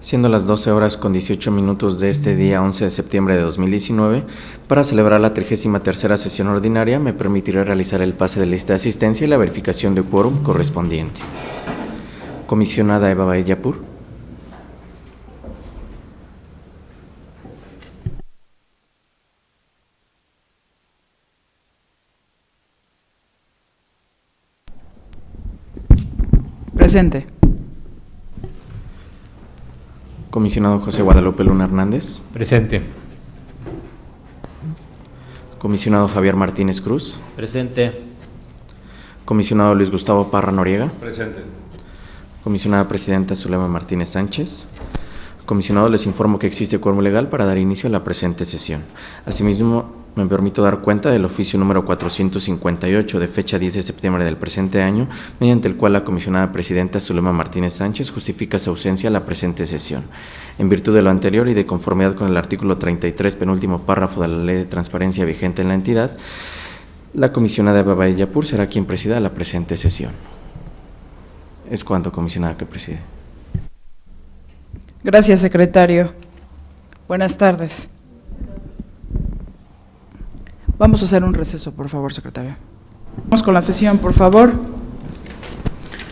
Siendo las 12 horas con 18 minutos de este día 11 de septiembre de 2019, para celebrar la 33ª sesión ordinaria, me permitiré realizar el pase de lista de asistencia y la verificación de quórum correspondiente. Comisionada Eva Baeyapur. Presente. Comisionado José Guadalupe Luna Hernández. Presente. Comisionado Javier Martínez Cruz. Presente. Comisionado Luis Gustavo Parra Noriega. Presente. Comisionada Presidenta Zulema Martínez Sánchez. Comisionado, les informo que existe quórum legal para dar inicio a la presente sesión. Asimismo, me permito dar cuenta del oficio número 458 de fecha 10 de septiembre del presente año, mediante el cual la comisionada presidenta Zulema Martínez Sánchez justifica su ausencia a la presente sesión. En virtud de lo anterior y de conformidad con el artículo 33, penúltimo párrafo de la Ley de Transparencia vigente en la entidad, la comisionada Eva Baeyapur será quien presida la presente sesión. Es cuanto, comisionada, que preside. Gracias, secretario. Buenas tardes. Vamos a hacer un receso, por favor, secretario. Vamos con la sesión, por favor.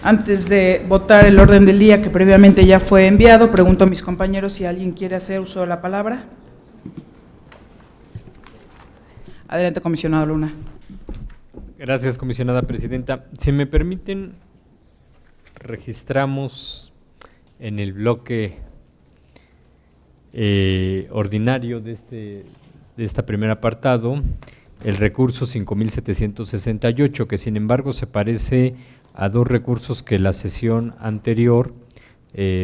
Antes de votar el orden del día que previamente ya fue enviado, pregunto a mis compañeros si alguien quiere hacer uso de la palabra. Adelante, comisionado Luna. Gracias, comisionada presidenta. Si me permiten, registramos en el bloque ordinario de este primer apartado el recurso 5768, que sin embargo se parece a dos recursos que la sesión anterior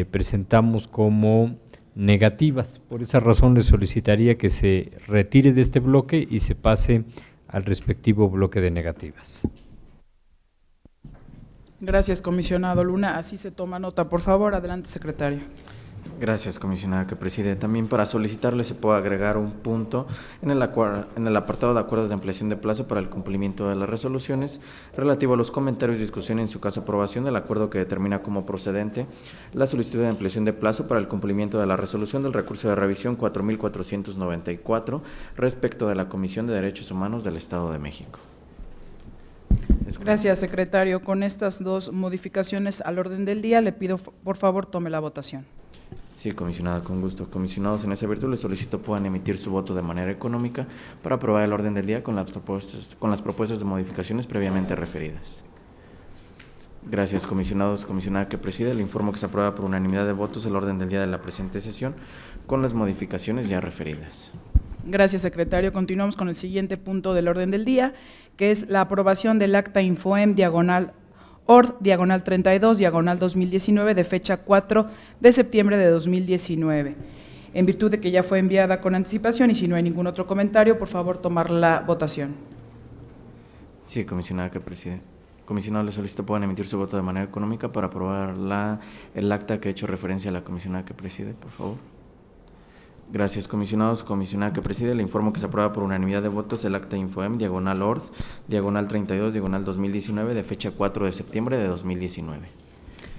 presentamos como negativas. Por esa razón les solicitaría que se retire de este bloque y se pase al respectivo bloque de negativas. Gracias, comisionado Luna. Así se toma nota, por favor. Adelante, secretario. Gracias, comisionada que preside. También para solicitarle se puede agregar un punto en el apartado de acuerdos de ampliación de plazo para el cumplimiento de las resoluciones relativo a los comentarios y discusión, en su caso aprobación del acuerdo que determina como procedente la solicitud de ampliación de plazo para el cumplimiento de la resolución del recurso de revisión 4494 respecto de la Comisión de Derechos Humanos del Estado de México. Gracias, secretario. Con estas dos modificaciones al orden del día, le pido por favor tome la votación. Sí, comisionada, con gusto. Comisionados, en esa virtud les solicito puedan emitir su voto de manera económica para aprobar el orden del día con las propuestas de modificaciones previamente referidas. Gracias, comisionados. Comisionada que preside, le informo que se aprueba por unanimidad de votos el orden del día de la presente sesión con las modificaciones ya referidas. Gracias, secretario. Continuamos con el siguiente punto del orden del día, que es la aprobación del acta Infoem /ORD/32/2019 de fecha 4 de septiembre de 2019. En virtud de que ya fue enviada con anticipación y si no hay ningún otro comentario, por favor tomar la votación. Sí, comisionada que preside. Comisionado, le solicito puedan emitir su voto de manera económica para aprobar el acta que ha hecho referencia a la comisionada que preside, por favor. Gracias, comisionados. Comisionada que preside, le informo que se aprueba por unanimidad de votos el acta Infoem /ORD/32/2019 de fecha 4 de septiembre de 2019.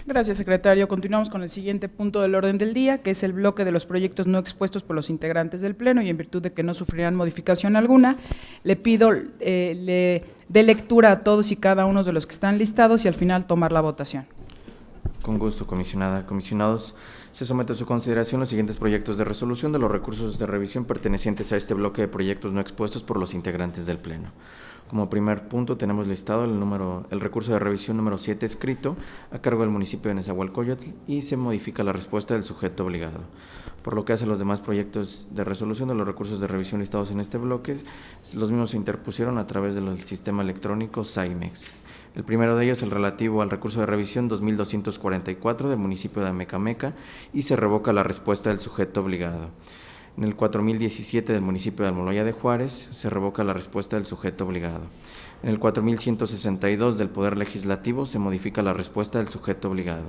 Gracias, secretario. Continuamos con el siguiente punto del orden del día, que es el bloque de los proyectos no expuestos por los integrantes del Pleno, y en virtud de que no sufrirán modificación alguna, le pido le dé lectura a todos y cada uno de los que están listados y al final tomar la votación. Con gusto, comisionada. Comisionados, se somete a su consideración los siguientes proyectos de resolución de los recursos de revisión pertenecientes a este bloque de proyectos no expuestos por los integrantes del Pleno. Como primer punto tenemos listado el recurso de revisión número 7 escrito a cargo del municipio de Nezahualcóyotl y se modifica la respuesta del sujeto obligado. Por lo que hace a los demás proyectos de resolución de los recursos de revisión listados en este bloque, los mismos se interpusieron a través del sistema electrónico SAIMEX. El primero de ellos, el relativo al recurso de revisión 2244 del municipio de Amecameca, y se revoca la respuesta del sujeto obligado. En el 4017 del municipio de Almoloya de Juárez, se revoca la respuesta del sujeto obligado. En el 4162 del Poder Legislativo, se modifica la respuesta del sujeto obligado.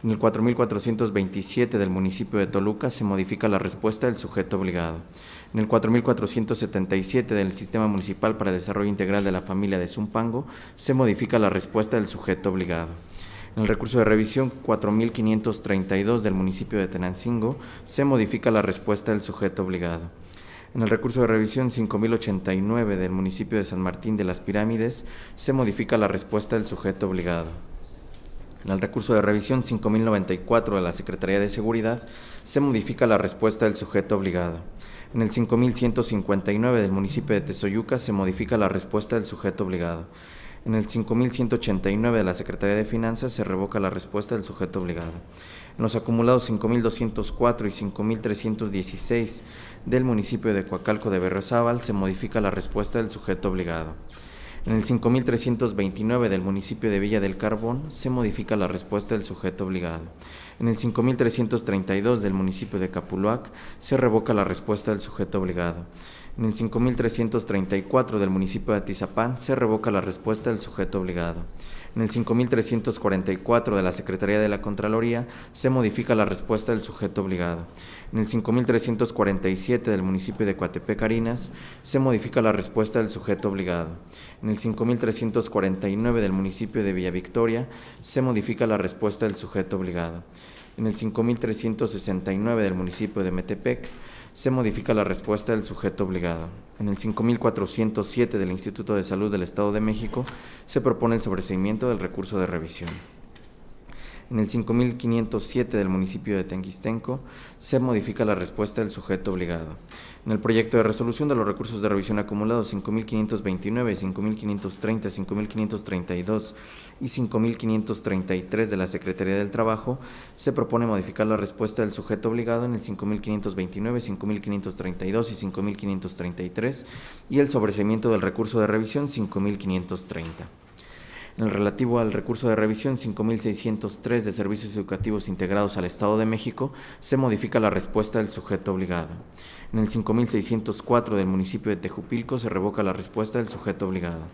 En el 4427 del municipio de Toluca, se modifica la respuesta del sujeto obligado. En el 4477 del Sistema Municipal para el Desarrollo Integral de la Familia de Zumpango, se modifica la respuesta del sujeto obligado. En el recurso de revisión 4532 del municipio de Tenancingo, se modifica la respuesta del sujeto obligado. En el recurso de revisión 5089 del municipio de San Martín de las Pirámides, se modifica la respuesta del sujeto obligado. En el recurso de revisión 5094 de la Secretaría de Seguridad, se modifica la respuesta del sujeto obligado. En el 5159 del municipio de Tezoyuca, se modifica la respuesta del sujeto obligado. En el 5189 de la Secretaría de Finanzas, se revoca la respuesta del sujeto obligado. En los acumulados 5204 y 5316 del municipio de Coacalco de Berriozábal, se modifica la respuesta del sujeto obligado. En el 5329 del municipio de Villa del Carbón, se modifica la respuesta del sujeto obligado. En el 5332 del municipio de Capuluac, se revoca la respuesta del sujeto obligado. En el 5334 del municipio de Atizapán, se revoca la respuesta del sujeto obligado. En el 5344 de la Secretaría de la Contraloría, se modifica la respuesta del sujeto obligado. En el 5347 del municipio de Coatepec Arinas, se modifica la respuesta del sujeto obligado. En el 5349 del municipio de Villa Victoria, se modifica la respuesta del sujeto obligado. En el 5369 del municipio de Metepec, se modifica la respuesta del sujeto obligado. En el 5407 del Instituto de Salud del Estado de México, se propone el sobreseimiento del recurso de revisión. En el 5507 del municipio de Tenquistenco, se modifica la respuesta del sujeto obligado. En el proyecto de resolución de los recursos de revisión acumulados 5529, 5530, 5532 y 5533 de la Secretaría del Trabajo, se propone modificar la respuesta del sujeto obligado en el 5529, 5532 y 5533 y el sobreseimiento del recurso de revisión 5530. En el relativo al recurso de revisión 5603 de Servicios Educativos Integrados al Estado de México, se modifica la respuesta del sujeto obligado. En el 5604 del municipio de Tejupilco, se revoca la respuesta del sujeto obligado.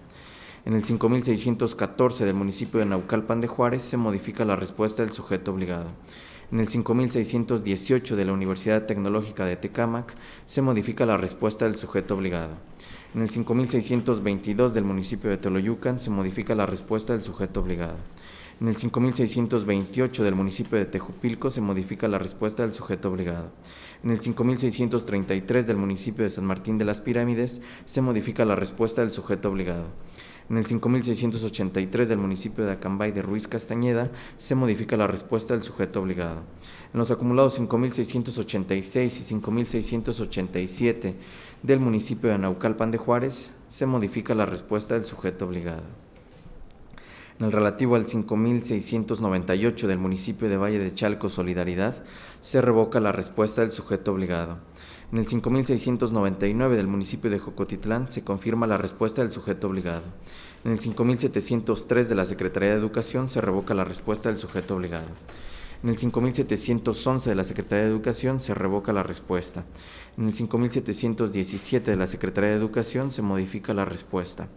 En el 5614 del municipio de Naucalpan de Juárez, se modifica la respuesta del sujeto obligado. En el 5618 de la Universidad Tecnológica de Tecámac, se modifica la respuesta del sujeto obligado. En el 5622 del municipio de Toloyucan, se modifica la respuesta del sujeto obligado. En el 5628 del municipio de Tejupilco, se modifica la respuesta del sujeto obligado. En el 5633 del municipio de San Martín de las Pirámides, se modifica la respuesta del sujeto obligado. En el 5683 del municipio de Acambay de Ruiz Castañeda, se modifica la respuesta del sujeto obligado. En los acumulados 5686 y 5687 del municipio de Naucalpan de Juárez, se modifica la respuesta del sujeto obligado. En el relativo al 5698 del municipio de Valle de Chalco Solidaridad, se revoca la respuesta del sujeto obligado. En el 5699 del municipio de Jocotitlán, se confirma la respuesta del sujeto obligado. En el 5703 de la Secretaría de Educación, se revoca la respuesta del sujeto obligado. En el 5711 de la Secretaría de Educación, se revoca la respuesta. En el 5717 de la Secretaría de Educación, se modifica la respuesta.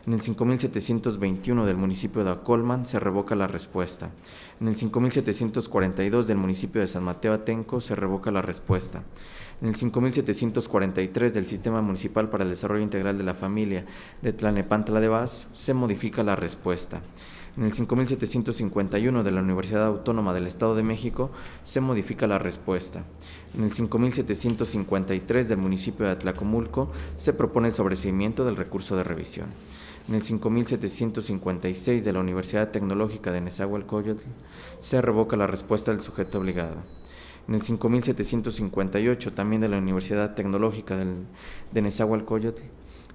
En el 5721 del municipio de Acolman, se revoca la respuesta. En el 5742 del municipio de San Mateo Atenco, se revoca la respuesta. En el 5743 del Sistema Municipal para el Desarrollo Integral de la Familia de Tlalnepantla de Vaz, se modifica la respuesta. En el 5751 de la Universidad Autónoma del Estado de México, se modifica la respuesta. En el 5753 del municipio de Atlacomulco, se propone el sobreseimiento del recurso de revisión. En el 5756 de la Universidad Tecnológica de Nezahualcóyotl, se revoca la respuesta del sujeto obligado. En el 5758, también de la Universidad Tecnológica de Nezahualcóyotl,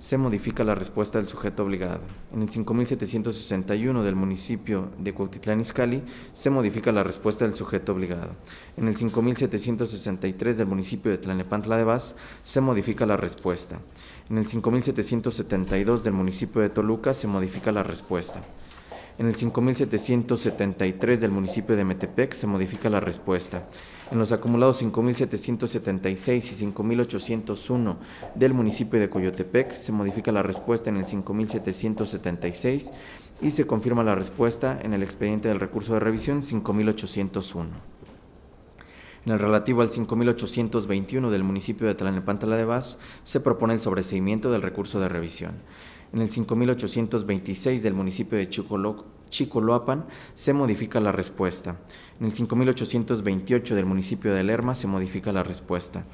se modifica la respuesta del sujeto obligado. En el 5761 del municipio de Cuautitlán Izcalli, se modifica la respuesta del sujeto obligado. En el 5763 del municipio de Tlalnepantla de Vaz, se modifica la respuesta. En el 5772 del municipio de Toluca, se modifica la respuesta. En el 5773 del municipio de Metepec, se modifica la respuesta. En los acumulados 5776 y 5801 del municipio de Coyotepec, se modifica la respuesta en el 5776 y se confirma la respuesta en el expediente del recurso de revisión 5801. En el relativo al 5821 del municipio de Tlalnepantla de Vaz, se propone el sobreseimiento del recurso de revisión. En el 5826 del municipio de Chicoloapan se modifica la respuesta. En el 5828 del municipio de Lerma se modifica la respuesta.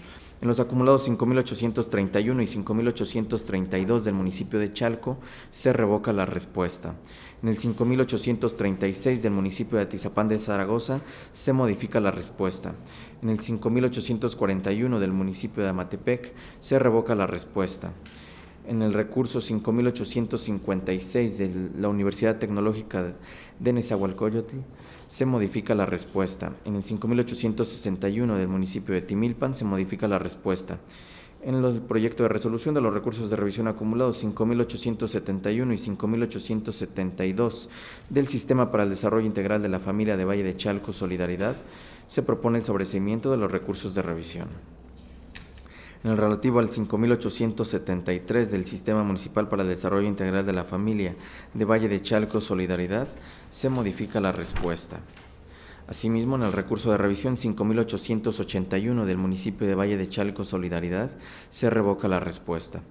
En los acumulados 5831 y 5832 del municipio de Chalco se revoca la respuesta. En el 5836 del municipio de Atizapán de Zaragoza se modifica la respuesta. En el 5841 del municipio de Amatepec se revoca la respuesta. En el recurso 5856 de la Universidad Tecnológica de Nezahualcóyotl se modifica la respuesta. En el 5861 del municipio de Timilpan se modifica la respuesta. En el proyecto de resolución de los recursos de revisión acumulados 5871 y 5872 del Sistema para el Desarrollo Integral de la Familia de Valle de Chalco Solidaridad se propone el sobreseimiento de los recursos de revisión. En el relativo al 5873 del Sistema Municipal para el Desarrollo Integral de la Familia de Valle de Chalco Solidaridad, se modifica la respuesta. Asimismo, en el recurso de revisión 5881 del municipio de Valle de Chalco Solidaridad, se revoca la respuesta.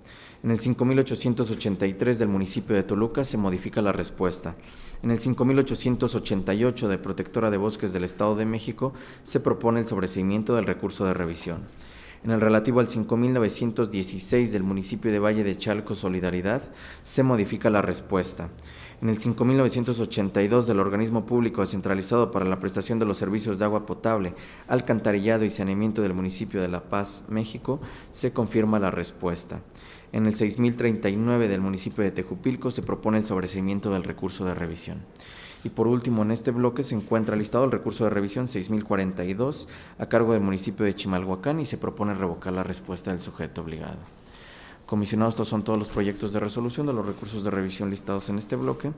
En el 5883 del municipio de Toluca se modifica la respuesta. En el 5888 de Protectora de Bosques del Estado de México se propone el sobreseimiento del recurso de revisión. En el relativo al 5916 del municipio de Valle de Chalco Solidaridad, se modifica la respuesta. En el 5982 del Organismo Público Descentralizado para la Prestación de los Servicios de Agua Potable, Alcantarillado y Saneamiento del municipio de La Paz, México, se confirma la respuesta. En el 6039 del municipio de Tejupilco se propone el sobreseimiento del recurso de revisión. Y por último, en este bloque se encuentra listado el recurso de revisión 6042 a cargo del municipio de Chimalhuacán y se propone revocar la respuesta del sujeto obligado. Comisionados, estos son todos los proyectos de resolución de los recursos de revisión listados en este bloque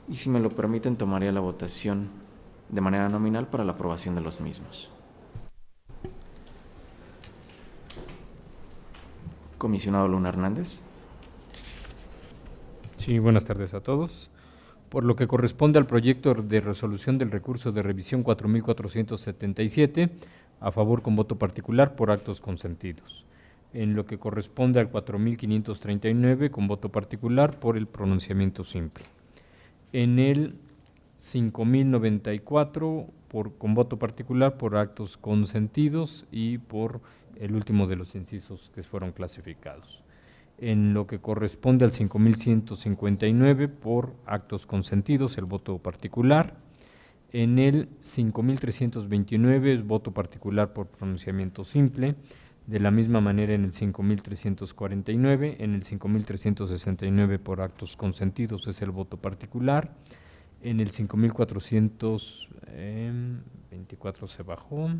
y si me lo permiten tomaría la votación de manera nominal para la aprobación de los mismos. Comisionado Luna Hernández. Sí, buenas tardes a todos. Por lo que corresponde al proyecto de resolución del recurso de revisión 4477, a favor con voto particular por actos consentidos. En lo que corresponde al 4539, con voto particular por el pronunciamiento simple. En el 5094, con voto particular por actos consentidos y por el último de los incisos que fueron clasificados. En lo que corresponde al 5159 por actos consentidos, el voto particular. En el 5329, voto particular por pronunciamiento simple. De la misma manera en el 5349, en el 5369 por actos consentidos es el voto particular. En el 5424 se bajó.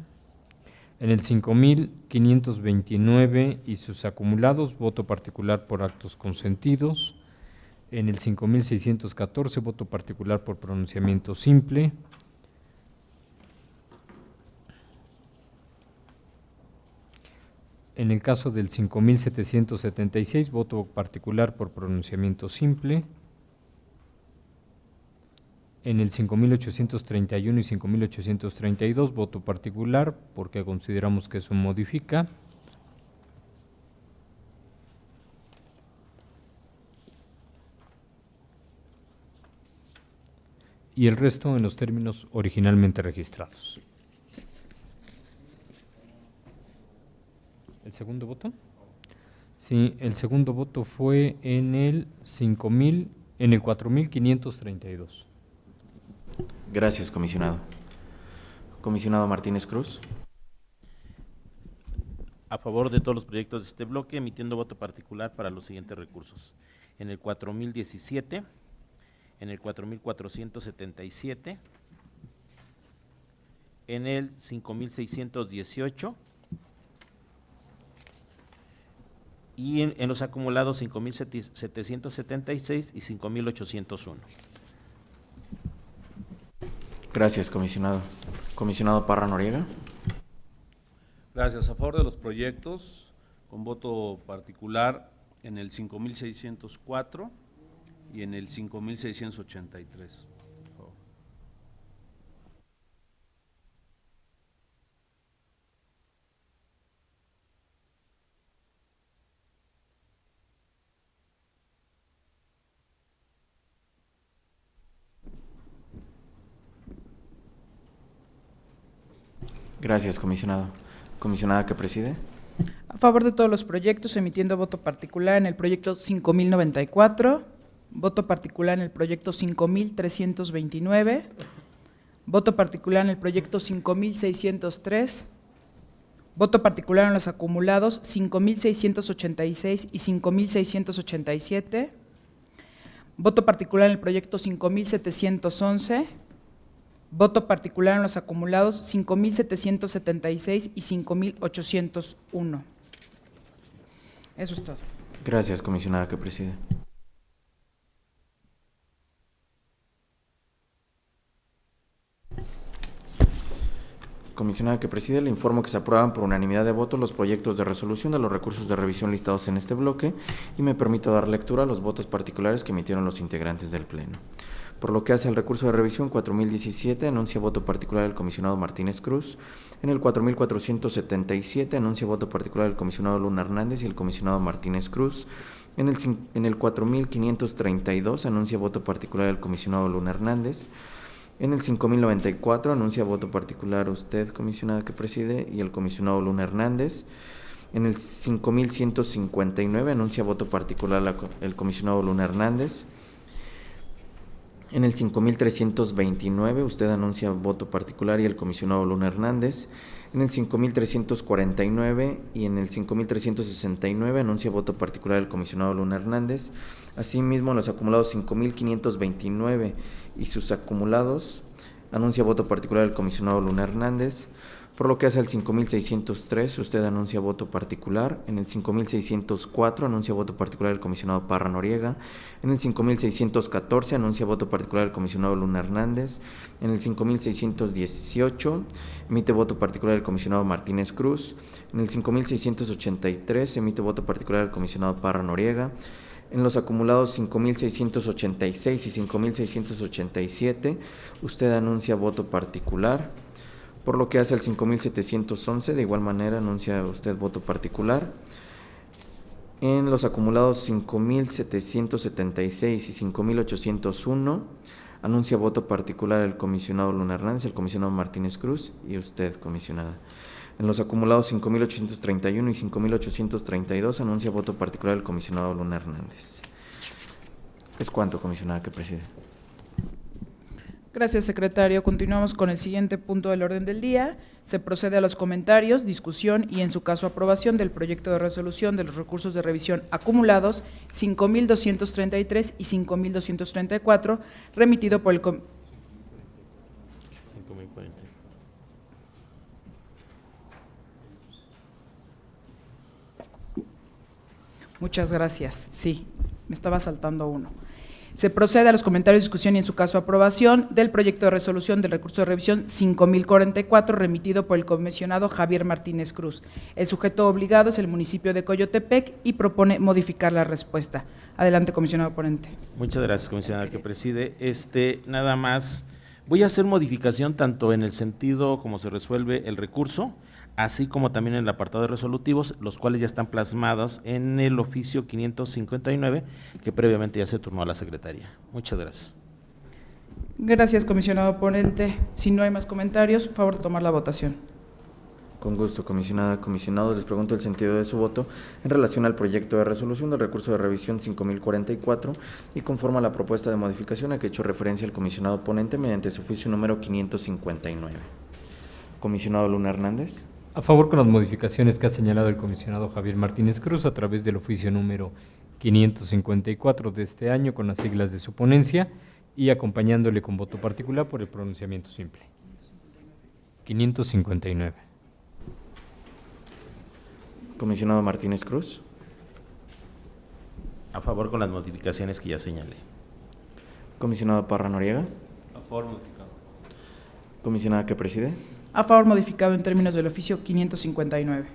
En el 5529 y sus acumulados, voto particular por actos consentidos. En el 5614, voto particular por pronunciamiento simple. En el caso del 5776, voto particular por pronunciamiento simple. En el 5831 y 5832, voto particular, porque consideramos que eso modifica. Y el resto en los términos originalmente registrados. ¿El segundo voto? Sí, el segundo voto fue en el 4532. Gracias, comisionado. Comisionado Martínez Cruz. A favor de todos los proyectos de este bloque, emitiendo voto particular para los siguientes recursos. En el 4017, en el 4477, en el 5618 y en los acumulados 5776 y 5801. Gracias, comisionado. Comisionado Parra Noriega. Gracias. A favor de los proyectos, con voto particular en el 5604 y en el 5683. Por favor. Gracias, comisionado. Comisionada que preside. A favor de todos los proyectos, emitiendo voto particular en el proyecto 5094, voto particular en el proyecto 5329, voto particular en el proyecto 5603, voto particular en los acumulados 5686 y 5687, voto particular en el proyecto 5711, voto particular en los acumulados 5776 y 5801. Eso es todo. Gracias, comisionada que preside. Comisionada que preside, le informo que se aprueban por unanimidad de votos los proyectos de resolución de los recursos de revisión listados en este bloque y me permito dar lectura a los votos particulares que emitieron los integrantes del Pleno. Por lo que hace al recurso de revisión 4017, anuncia voto particular el comisionado Martínez Cruz. En el 4477, anuncia voto particular el comisionado Luna Hernández y el comisionado Martínez Cruz. En el 4532, anuncia voto particular el comisionado Luna Hernández. En el 5094, anuncia voto particular usted, comisionada que preside, y el comisionado Luna Hernández. En el 5159, anuncia voto particular el comisionado Luna Hernández. En el 5329, usted anuncia voto particular y el comisionado Luna Hernández. En el 5349 y en el 5369 anuncia voto particular el comisionado Luna Hernández. Asimismo, en los acumulados 5529 y sus acumulados anuncia voto particular el comisionado Luna Hernández. Por lo que hace al 5603, usted anuncia voto particular. En el 5604 anuncia voto particular el comisionado Parra Noriega. En el 5614 anuncia voto particular el comisionado Luna Hernández. En el 5618 emite voto particular el comisionado Martínez Cruz. En el 5683 emite voto particular el comisionado Parra Noriega. En los acumulados 5686 y 5687, usted anuncia voto particular. Por lo que hace al 5711, de igual manera anuncia usted voto particular. En los acumulados 5776 y 5801, anuncia voto particular el comisionado Luna Hernández, el comisionado Martínez Cruz y usted, comisionada. En los acumulados 5831 y 5832, anuncia voto particular el comisionado Luna Hernández. Es cuanto, comisionada que preside. Gracias, secretario. Continuamos con el siguiente punto del orden del día. Se procede a los comentarios, discusión y, en su caso, aprobación del proyecto de resolución de los recursos de revisión acumulados 5.233 y 5.234, remitido por el 5040. Muchas gracias. Sí, me estaba saltando uno. Se procede a los comentarios, discusión y, en su caso, aprobación del proyecto de resolución del recurso de revisión 5044, remitido por el comisionado Javier Martínez Cruz. El sujeto obligado es el municipio de Coyotepec y propone modificar la respuesta. Adelante, comisionado ponente. Muchas gracias, comisionada que preside. Nada más, voy a hacer modificación tanto en el sentido como se resuelve el recurso, así como también en el apartado de resolutivos, los cuales ya están plasmados en el oficio 559, que previamente ya se turnó a la secretaría. Muchas gracias. Gracias, comisionado ponente. Si no hay más comentarios, favor de tomar la votación. Con gusto, comisionada. Comisionados, les pregunto el sentido de su voto en relación al proyecto de resolución del recurso de revisión 5044 y conforme a la propuesta de modificación a que he hecho referencia el comisionado ponente mediante su oficio número 559. Comisionado Luna Hernández. A favor con las modificaciones que ha señalado el comisionado Javier Martínez Cruz a través del oficio número 554 de este año con las siglas de su ponencia y acompañándole con voto particular por el pronunciamiento simple. 559. Comisionado Martínez Cruz. A favor con las modificaciones que ya señalé. Comisionado Parra Noriega. A favor, modificado. Comisionada que preside. A favor, modificado en términos del oficio 559.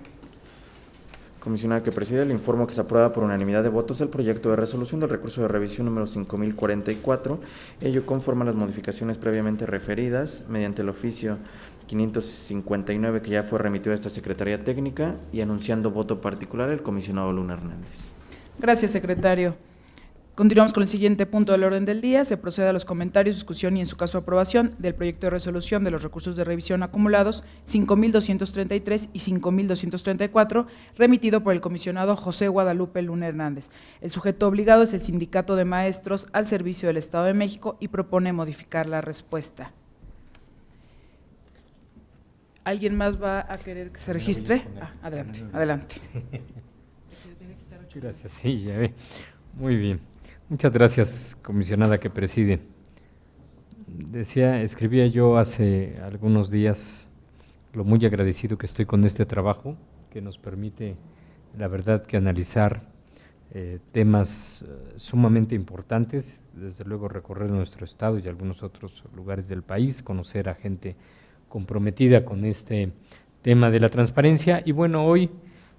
Comisionada que preside, le informo que se aprueba por unanimidad de votos el proyecto de resolución del recurso de revisión número 5044, ello conforme a las modificaciones previamente referidas mediante el oficio 559 que ya fue remitido a esta Secretaría Técnica y anunciando voto particular el comisionado Luna Hernández. Gracias, secretario. Continuamos con el siguiente punto del orden del día. Se procede a los comentarios, discusión y, en su caso, aprobación del proyecto de resolución de los recursos de revisión acumulados 5.233 y 5.234, remitido por el comisionado José Guadalupe Luna Hernández. El sujeto obligado es el Sindicato de Maestros al Servicio del Estado de México y propone modificar la respuesta. ¿Alguien más va a querer que se registre? Adelante, adelante. Gracias, sí, ya ve. Muy bien. Muchas gracias, comisionada que preside. Escribía yo hace algunos días lo muy agradecido que estoy con este trabajo, que nos permite, la verdad, que analizar temas sumamente importantes, desde luego recorrer nuestro estado y algunos otros lugares del país, conocer a gente comprometida con este tema de la transparencia. Y bueno, hoy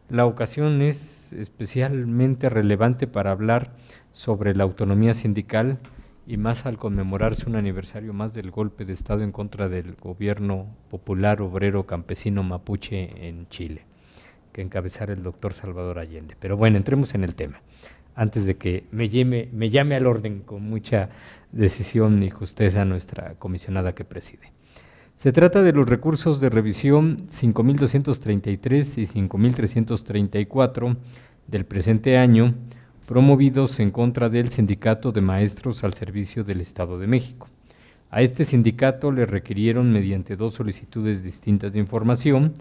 la ocasión es especialmente relevante para hablar sobre la autonomía sindical y más al conmemorarse un aniversario más del golpe de Estado en contra del gobierno popular obrero campesino mapuche en Chile, que encabezara el doctor Salvador Allende. Pero bueno, entremos en el tema, antes de que me llame al orden con mucha decisión y justeza nuestra comisionada que preside. Se trata de los recursos de revisión 5.233 y 5.334 del presente año, promovidos en contra del Sindicato de Maestros al Servicio del Estado de México. A este sindicato le requirieron, mediante 2 solicitudes distintas de información,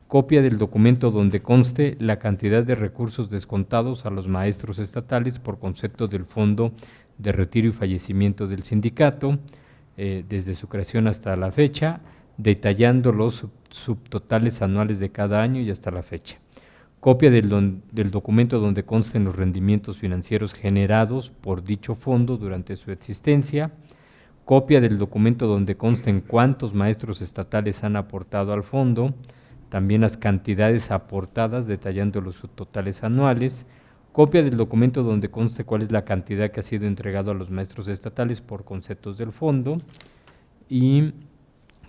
copia del documento donde conste la cantidad de recursos descontados a los maestros estatales por concepto del Fondo de Retiro y Fallecimiento del sindicato, desde su creación hasta la fecha, detallando los subtotales anuales de cada año y hasta la fecha. Copia del documento donde consten los rendimientos financieros generados por dicho fondo durante su existencia. Copia del documento donde consten cuántos maestros estatales han aportado al fondo, también las cantidades aportadas detallando los subtotales anuales. Copia del documento donde conste cuál es la cantidad que ha sido entregado a los maestros estatales por conceptos del fondo, y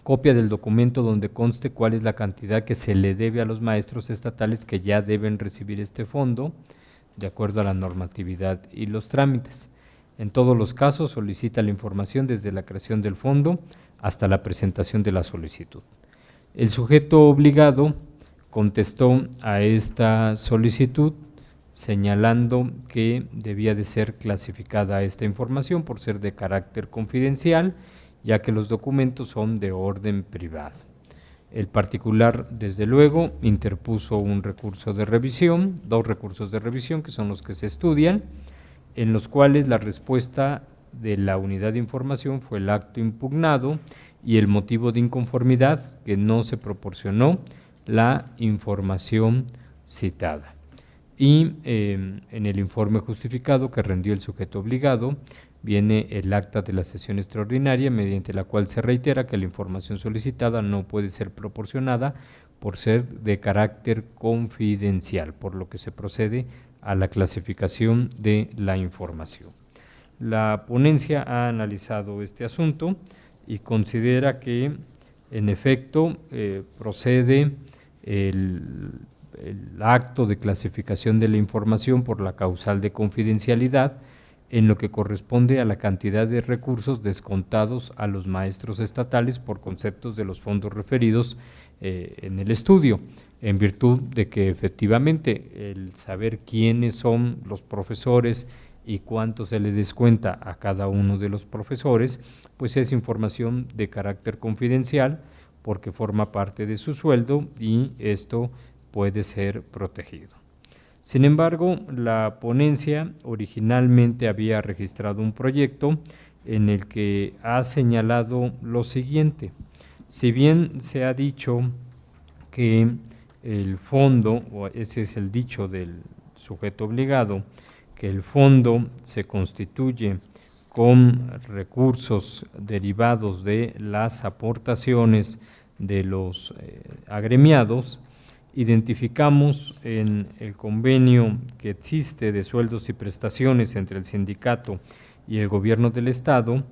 copia del documento donde conste cuál es la cantidad que se le debe a los maestros estatales que ya deben recibir este fondo, de acuerdo a la normatividad y los trámites. En todos los casos solicita la información desde la creación del fondo hasta la presentación de la solicitud. El sujeto obligado contestó a esta solicitud señalando que debía de ser clasificada esta información por ser de carácter confidencial, ya que los documentos son de orden privado. El particular, desde luego, interpuso un recurso de revisión, 2 recursos de revisión, que son los que se estudian, en los cuales la respuesta de la unidad de información fue el acto impugnado y el motivo de inconformidad, que no se proporcionó la información citada. Y en el informe justificado que rendió el sujeto obligado, viene el acta de la sesión extraordinaria, mediante la cual se reitera que la información solicitada no puede ser proporcionada por ser de carácter confidencial, por lo que se procede a la clasificación de la información. La ponencia ha analizado este asunto y considera que, en efecto, procede el acto de clasificación de la información por la causal de confidencialidad, en lo que corresponde a la cantidad de recursos descontados a los maestros estatales por conceptos de los fondos referidos en el estudio, en virtud de que efectivamente el saber quiénes son los profesores y cuánto se les descuenta a cada uno de los profesores, pues es información de carácter confidencial porque forma parte de su sueldo y esto puede ser protegido. Sin embargo, la ponencia originalmente había registrado un proyecto en el que ha señalado lo siguiente: si bien se ha dicho que el fondo, o ese es el dicho del sujeto obligado, que el fondo se constituye con recursos derivados de las aportaciones de los agremiados, identificamos en el convenio que existe de sueldos y prestaciones entre el sindicato y el gobierno del estado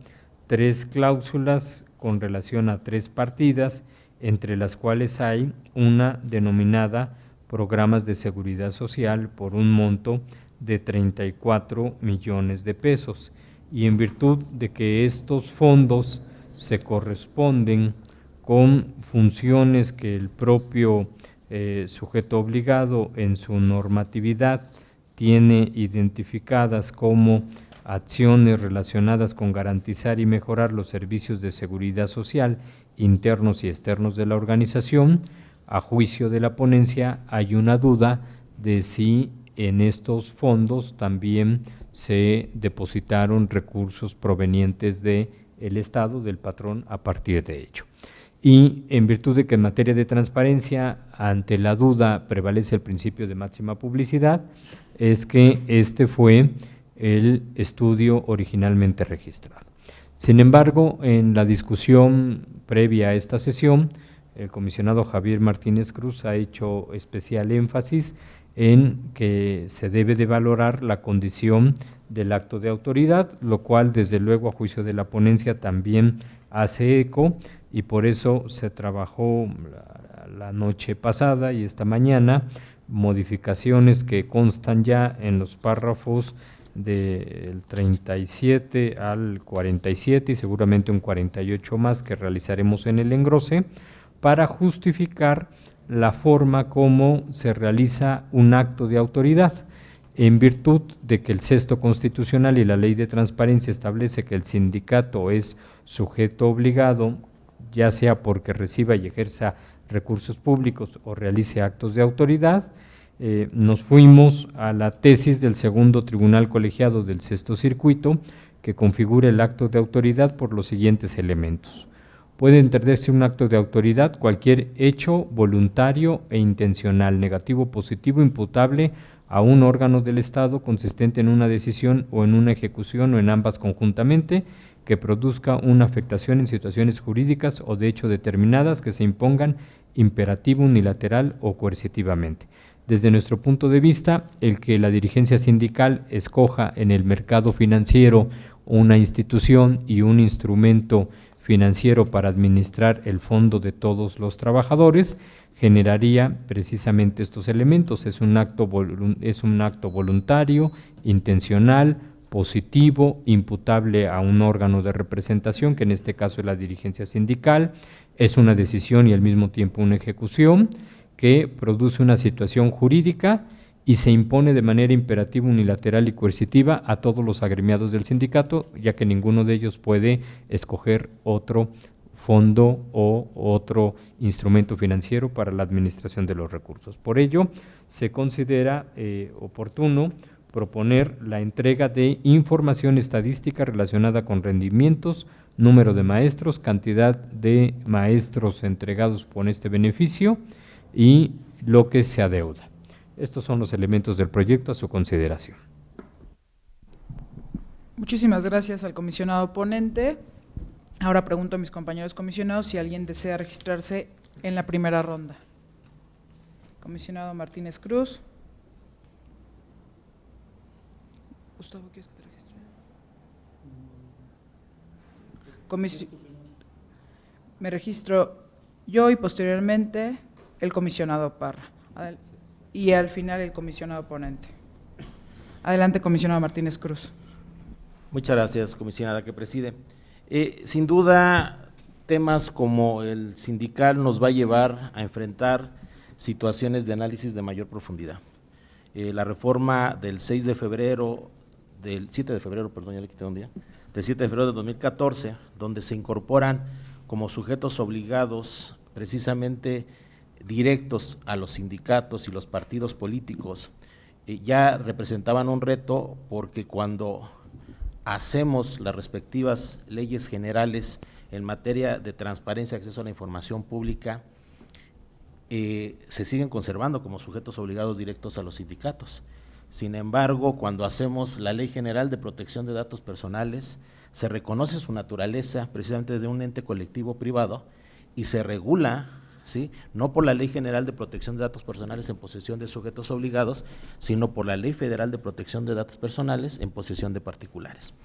3 cláusulas con relación a 3 partidas, entre las cuales hay una denominada programas de seguridad social por un monto de 34 millones de pesos. Y en virtud de que estos fondos se corresponden con funciones que el propio sujeto obligado en su normatividad tiene identificadas como acciones relacionadas con garantizar y mejorar los servicios de seguridad social internos y externos de la organización, a juicio de la ponencia hay una duda de si en estos fondos también se depositaron recursos provenientes del Estado, del patrón, a partir de ello. Y en virtud de que en materia de transparencia, ante la duda prevalece el principio de máxima publicidad, es que este fue el estudio originalmente registrado. Sin embargo, en la discusión previa a esta sesión, el comisionado Javier Martínez Cruz ha hecho especial énfasis en que se debe de valorar la condición del acto de autoridad, lo cual desde luego a juicio de la ponencia también hace eco, y por eso se trabajó la noche pasada y esta mañana modificaciones que constan ya en los párrafos del 37 al 47 y seguramente un 48 más que realizaremos en el engrose para justificar la forma como se realiza un acto de autoridad, en virtud de que el sexto constitucional y la ley de transparencia establece que el sindicato es sujeto obligado, ya sea porque reciba y ejerza recursos públicos o realice actos de autoridad. Nos fuimos a la tesis del segundo tribunal colegiado del sexto circuito, que configura el acto de autoridad por los siguientes elementos. Puede entenderse un acto de autoridad cualquier hecho voluntario e intencional, negativo, positivo, imputable a un órgano del Estado consistente en una decisión o en una ejecución o en ambas conjuntamente, que produzca una afectación en situaciones jurídicas o de hecho determinadas que se impongan imperativo, unilateral o coercitivamente. Desde nuestro punto de vista, el que la dirigencia sindical escoja en el mercado financiero una institución y un instrumento financiero para administrar el fondo de todos los trabajadores generaría precisamente estos elementos. Es un acto voluntario, intencional, positivo, imputable a un órgano de representación, que en este caso es la dirigencia sindical, es una decisión y al mismo tiempo una ejecución que produce una situación jurídica y se impone de manera imperativa, unilateral y coercitiva a todos los agremiados del sindicato, ya que ninguno de ellos puede escoger otro fondo o otro instrumento financiero para la administración de los recursos. Por ello, se considera oportuno proponer la entrega de información estadística relacionada con rendimientos, número de maestros, cantidad de maestros entregados por este beneficio y lo que se adeuda. Estos son los elementos del proyecto a su consideración. Muchísimas gracias al comisionado ponente. Ahora pregunto a mis compañeros comisionados si alguien desea registrarse en la primera ronda. Comisionado Martínez Cruz. Gustavo, ¿quieres que te registre? Me registro yo y posteriormente el comisionado Parra. Y al final el comisionado ponente. Adelante, comisionado Martínez Cruz. Muchas gracias, comisionada que preside. Sin duda, temas como el sindical nos va a llevar a enfrentar situaciones de análisis de mayor profundidad. La reforma del 7 de febrero, perdón, ya le quité un día, del 7 de febrero de 2014, donde se incorporan como sujetos obligados precisamente directos a los sindicatos y los partidos políticos, ya representaban un reto, porque cuando hacemos las respectivas leyes generales en materia de transparencia y acceso a la información pública, se siguen conservando como sujetos obligados directos a los sindicatos. Sin embargo, cuando hacemos la Ley General de Protección de Datos Personales, se reconoce su naturaleza precisamente de un ente colectivo privado y se regula, ¿sí?, no por la Ley General de Protección de Datos Personales en posesión de sujetos obligados, sino por la Ley Federal de Protección de Datos Personales en posesión de particulares.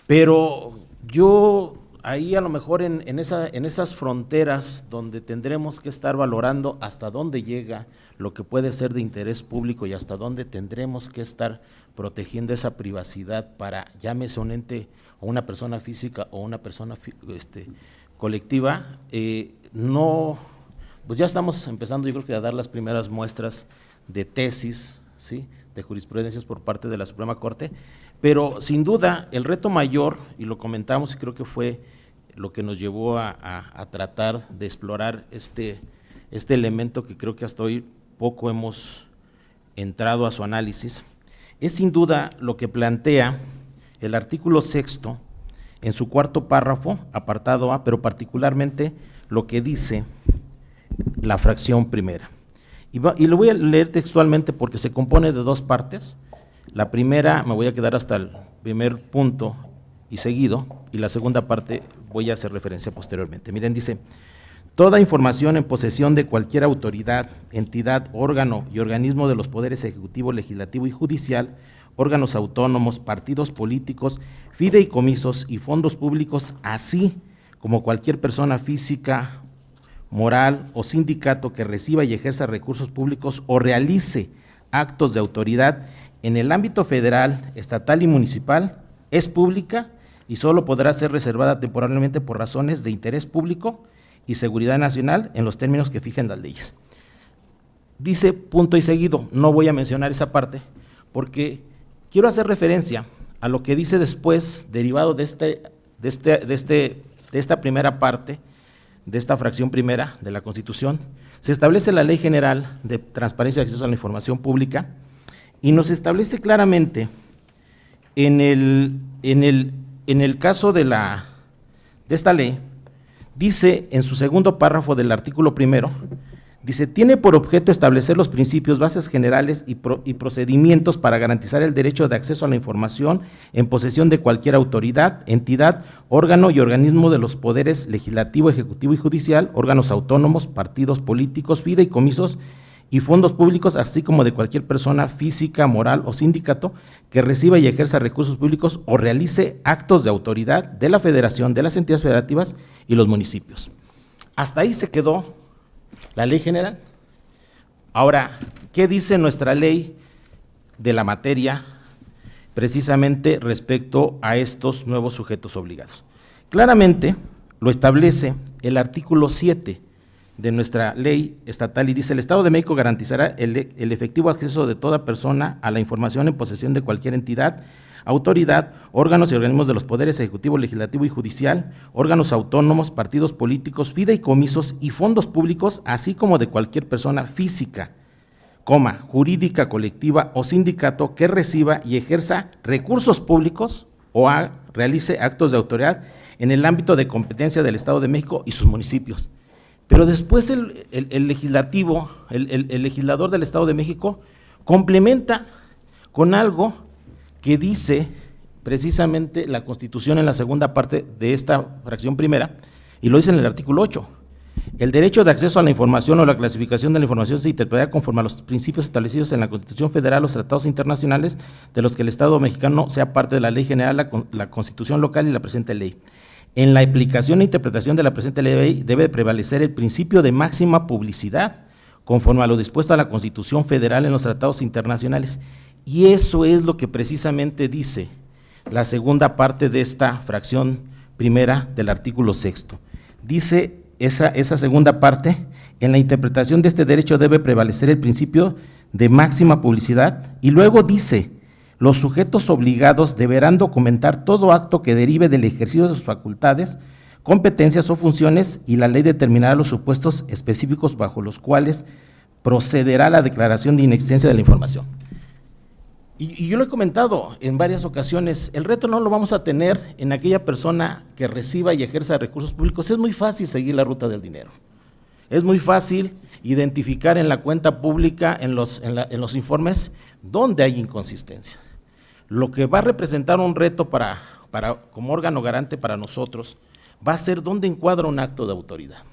Pero yo ahí a lo mejor en esas fronteras donde tendremos que estar valorando hasta dónde llega lo que puede ser de interés público y hasta dónde tendremos que estar protegiendo esa privacidad para, llámese un ente o una persona física o una persona colectiva, no, pues ya estamos empezando yo creo que a dar las primeras muestras de tesis, ¿sí?, de jurisprudencias por parte de la Suprema Corte, pero sin duda el reto mayor, y lo comentamos y creo que fue lo que nos llevó a tratar de explorar este elemento que creo que hasta hoy poco hemos entrado a su análisis, es sin duda lo que plantea el artículo 6º en su cuarto párrafo, apartado A, pero particularmente lo que dice la fracción primera. Y lo voy a leer textualmente porque se compone de dos partes. La primera me voy a quedar hasta el primer punto y seguido, y la segunda parte voy a hacer referencia posteriormente. Miren, dice: toda información en posesión de cualquier autoridad, entidad, órgano y organismo de los poderes ejecutivo, legislativo y judicial, órganos autónomos, partidos políticos, fideicomisos y fondos públicos, así como cualquier persona física, moral o sindicato que reciba y ejerza recursos públicos o realice actos de autoridad en el ámbito federal, estatal y municipal, es pública y solo podrá ser reservada temporalmente por razones de interés público y seguridad nacional en los términos que fijen las leyes. Dice punto y seguido, no voy a mencionar esa parte porque quiero hacer referencia a lo que dice después, derivado de esta primera parte, de esta fracción primera de la Constitución. Se establece la Ley General de Transparencia y Acceso a la Información Pública y nos establece claramente en el caso de esta ley, dice en su segundo párrafo del artículo primero, dice: tiene por objeto establecer los principios, bases generales y procedimientos para garantizar el derecho de acceso a la información en posesión de cualquier autoridad, entidad, órgano y organismo de los poderes legislativo, ejecutivo y judicial, órganos autónomos, partidos políticos, fideicomisos y fondos públicos, así como de cualquier persona física, moral o sindicato que reciba y ejerza recursos públicos o realice actos de autoridad de la Federación, de las entidades federativas y los municipios. Hasta ahí se quedó la ley general. Ahora, ¿qué dice nuestra ley de la materia precisamente respecto a estos nuevos sujetos obligados? Claramente lo establece el artículo 7 de nuestra ley estatal y dice: el Estado de México garantizará el efectivo acceso de toda persona a la información en posesión de cualquier entidad, autoridad, órganos y organismos de los poderes ejecutivo, legislativo y judicial, órganos autónomos, partidos políticos, fideicomisos y fondos públicos, así como de cualquier persona física, jurídica, colectiva o sindicato que reciba y ejerza recursos públicos o realice actos de autoridad en el ámbito de competencia del Estado de México y sus municipios. Pero después el legislativo, el legislador del Estado de México complementa con algo que dice precisamente la Constitución en la segunda parte de esta fracción primera, y lo dice en el artículo 8. El derecho de acceso a la información o la clasificación de la información se interpretará conforme a los principios establecidos en la Constitución Federal, los tratados internacionales de los que el Estado mexicano sea parte de la Ley General, la Constitución local y la presente ley. En la aplicación e interpretación de la presente ley debe prevalecer el principio de máxima publicidad, conforme a lo dispuesto a la Constitución Federal en los tratados internacionales. Y eso es lo que precisamente dice la segunda parte de esta fracción primera del artículo 6º. Dice esa segunda parte: en la interpretación de este derecho debe prevalecer el principio de máxima publicidad, y luego dice: los sujetos obligados deberán documentar todo acto que derive del ejercicio de sus facultades, competencias o funciones, y la ley determinará los supuestos específicos bajo los cuales procederá la declaración de inexistencia de la información. Y yo lo he comentado en varias ocasiones, el reto no lo vamos a tener en aquella persona que reciba y ejerza recursos públicos. Es muy fácil seguir la ruta del dinero, es muy fácil identificar en la cuenta pública, en los informes, dónde hay inconsistencia. Lo que va a representar un reto como órgano garante para nosotros va a ser dónde encuadra un acto de autoridad.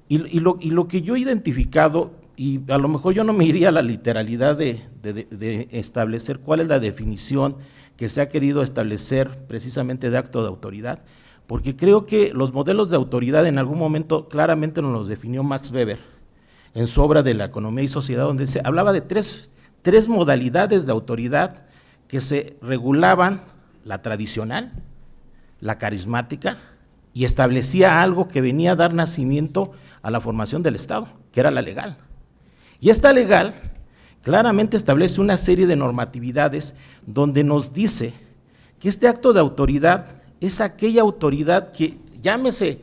Y lo que yo he identificado, y a lo mejor yo no me iría a la literalidad de establecer cuál es la definición que se ha querido establecer precisamente de acto de autoridad, porque creo que los modelos de autoridad en algún momento claramente nos los definió Max Weber en su obra de la economía y sociedad, donde se hablaba de tres modalidades de autoridad que se regulaban: la tradicional, la carismática, y establecía algo que venía a dar nacimiento a la formación del Estado, que era la legal. Y esta legal claramente establece una serie de normatividades donde nos dice que este acto de autoridad es aquella autoridad que, llámese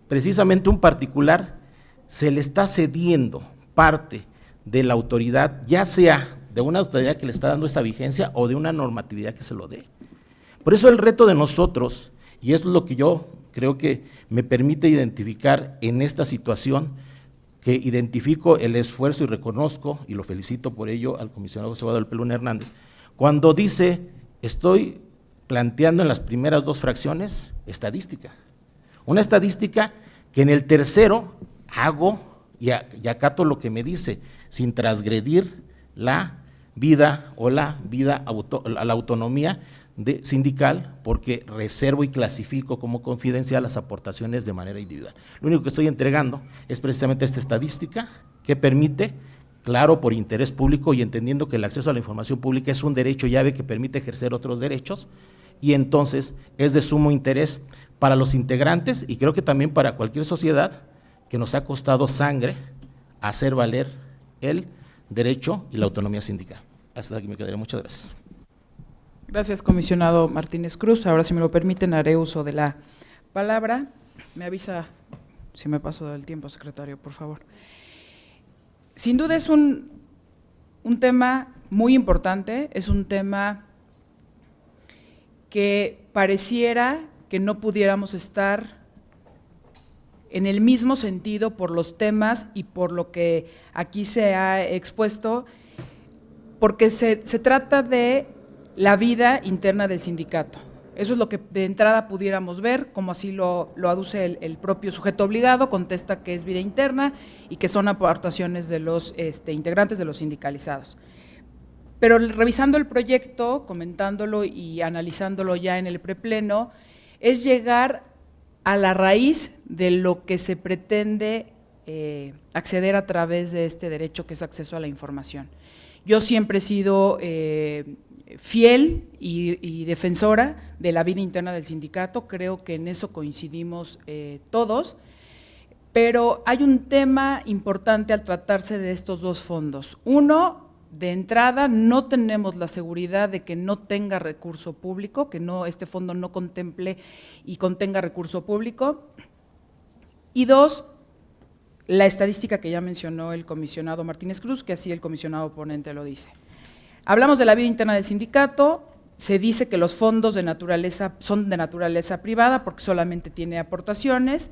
precisamente un particular, se le está cediendo parte de la autoridad, ya sea de una autoridad que le está dando esta vigencia o de una normatividad que se lo dé. Por eso el reto de nosotros, y es lo que yo creo que me permite identificar en esta situación, que identifico el esfuerzo y reconozco, y lo felicito por ello al comisionado José Guadalupe Luna Hernández, cuando dice: estoy planteando en las primeras dos fracciones estadística. Una estadística que en el tercero hago y acato lo que me dice, sin transgredir la vida o la autonomía sindical, porque reservo y clasifico como confidencial las aportaciones de manera individual. Lo único que estoy entregando es precisamente esta estadística que permite, claro, por interés público y entendiendo que el acceso a la información pública es un derecho llave que permite ejercer otros derechos, y entonces es de sumo interés para los integrantes y creo que también para cualquier sociedad que nos ha costado sangre hacer valer el derecho y la autonomía sindical. Hasta aquí me quedaré. Muchas gracias. Gracias, comisionado Martínez Cruz. Ahora, si me lo permiten, haré uso de la palabra. Me avisa si me paso del tiempo, secretario, por favor. Sin duda es un tema muy importante, es un tema que pareciera que no pudiéramos estar en el mismo sentido por los temas y por lo que aquí se ha expuesto, porque se trata de la vida interna del sindicato. Eso es lo que de entrada pudiéramos ver, como así lo aduce el propio sujeto obligado, contesta que es vida interna y que son aportaciones de los integrantes de los sindicalizados. Pero revisando el proyecto, comentándolo y analizándolo ya en el prepleno, es llegar a la raíz de lo que se pretende acceder a través de este derecho que es acceso a la información. Yo siempre he sido fiel y defensora de la vida interna del sindicato, creo que en eso coincidimos todos, pero hay un tema importante al tratarse de estos dos fondos. Uno, de entrada, no tenemos la seguridad de que no tenga recurso público, que este fondo no contemple y contenga recurso público. Y dos, la estadística que ya mencionó el comisionado Martínez Cruz, que así el comisionado ponente lo dice. Hablamos de la vida interna del sindicato, se dice que los fondos de naturaleza son de naturaleza privada porque solamente tiene aportaciones.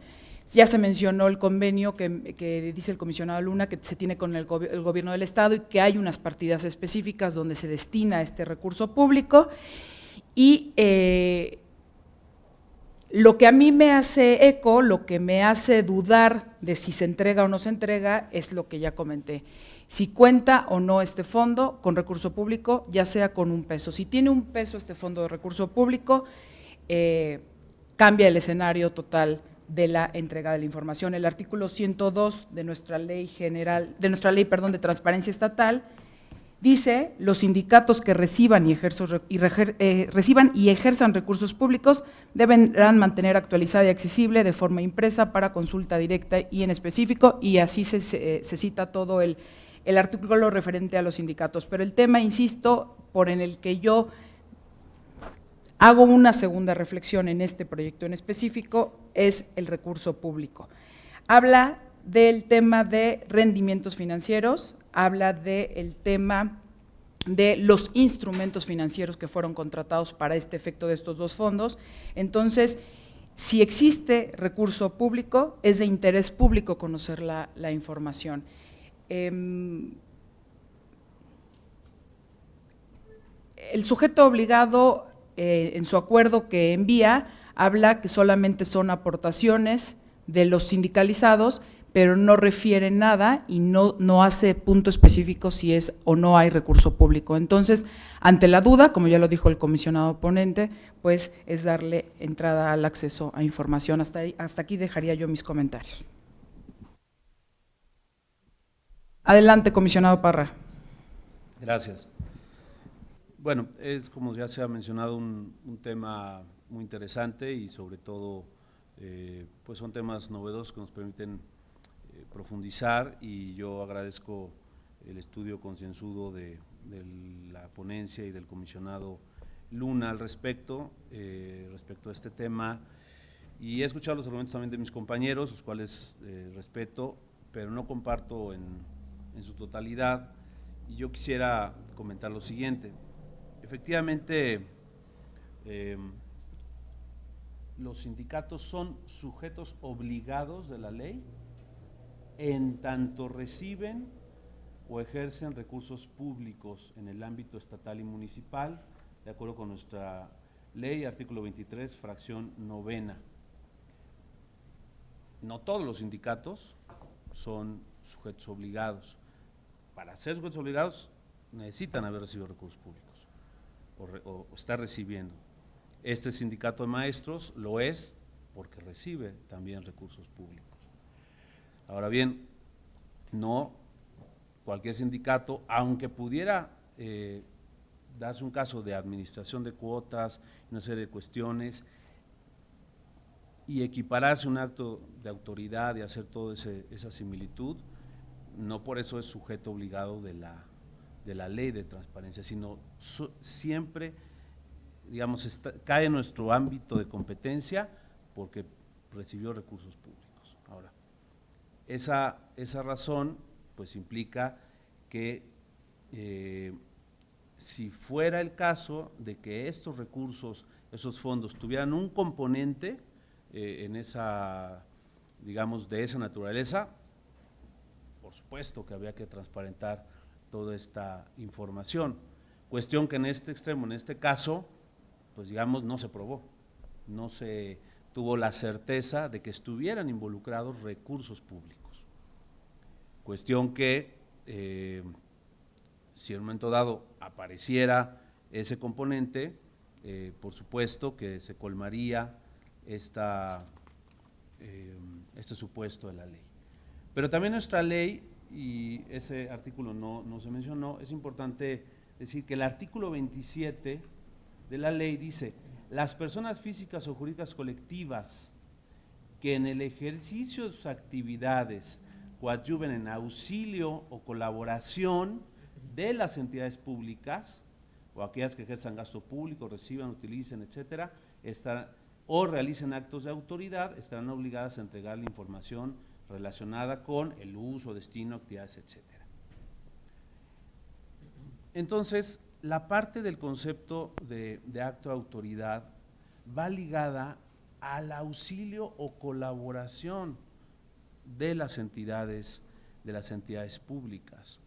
Ya se mencionó el convenio que dice el comisionado Luna que se tiene con el gobierno del Estado y que hay unas partidas específicas donde se destina este recurso público. Y lo que a mí me hace eco, lo que me hace dudar de si se entrega o no se entrega, es lo que ya comenté. Si cuenta o no este fondo con recurso público, ya sea con un peso. Si tiene un peso este fondo de recurso público, cambia el escenario total de la entrega de la información. El artículo 102 de nuestra ley de transparencia estatal dice: los sindicatos que reciban y ejerzan recursos públicos deberán mantener actualizada y accesible de forma impresa para consulta directa y en específico, y así se cita todo el artículo referente a los sindicatos. Pero el tema, insisto, por en el que yo hago una segunda reflexión en este proyecto en específico, es el recurso público. Habla del tema de rendimientos financieros, habla del tema de los instrumentos financieros que fueron contratados para este efecto de estos dos fondos. Entonces, si existe recurso público, es de interés público conocer la información. El sujeto obligado, en su acuerdo que envía, habla que solamente son aportaciones de los sindicalizados, pero no refiere nada y no hace punto específico si es o no hay recurso público. Entonces, ante la duda, como ya lo dijo el comisionado ponente, pues es darle entrada al acceso a información. Hasta aquí dejaría yo mis comentarios. Adelante, comisionado Parra. Gracias. Bueno, es como ya se ha mencionado un tema muy interesante y sobre todo pues son temas novedosos que nos permiten profundizar, y yo agradezco el estudio concienzudo de la ponencia y del comisionado Luna al respecto a este tema, y he escuchado los argumentos también de mis compañeros, los cuales respeto, pero no comparto en su totalidad, y yo quisiera comentar lo siguiente. Efectivamente, los sindicatos son sujetos obligados de la ley en tanto reciben o ejercen recursos públicos en el ámbito estatal y municipal, de acuerdo con nuestra ley, artículo 23, fracción 9. No todos los sindicatos son sujetos obligados. Para ser sujetos obligados necesitan haber recibido recursos públicos o estar recibiendo. Este sindicato de maestros lo es porque recibe también recursos públicos. Ahora bien, no cualquier sindicato, aunque pudiera darse un caso de administración de cuotas, una serie de cuestiones, y equipararse un acto de autoridad y hacer toda esa similitud, no por eso es sujeto obligado de la ley de transparencia, sino siempre, digamos, cae en nuestro ámbito de competencia porque recibió recursos públicos. Ahora, esa razón pues implica que si fuera el caso de que estos recursos, esos fondos tuvieran un componente en esa, digamos, de esa naturaleza, por supuesto que había que transparentar toda esta información. Cuestión que en este extremo, en este caso, pues digamos, no se probó, no se tuvo la certeza de que estuvieran involucrados recursos públicos. Cuestión que, si en un momento dado apareciera ese componente, por supuesto que se colmaría este supuesto de la ley. Pero también nuestra ley, y ese artículo no se mencionó, es importante decir que el artículo 27 de la ley dice: las personas físicas o jurídicas colectivas que en el ejercicio de sus actividades coadyuven en auxilio o colaboración de las entidades públicas o aquellas que ejerzan gasto público, reciban, utilicen, etcétera, o realicen actos de autoridad, estarán obligadas a entregar la información relacionada con el uso, destino, actividades, etcétera. Entonces, la parte del concepto de acto de autoridad va ligada al auxilio o colaboración de las entidades públicas.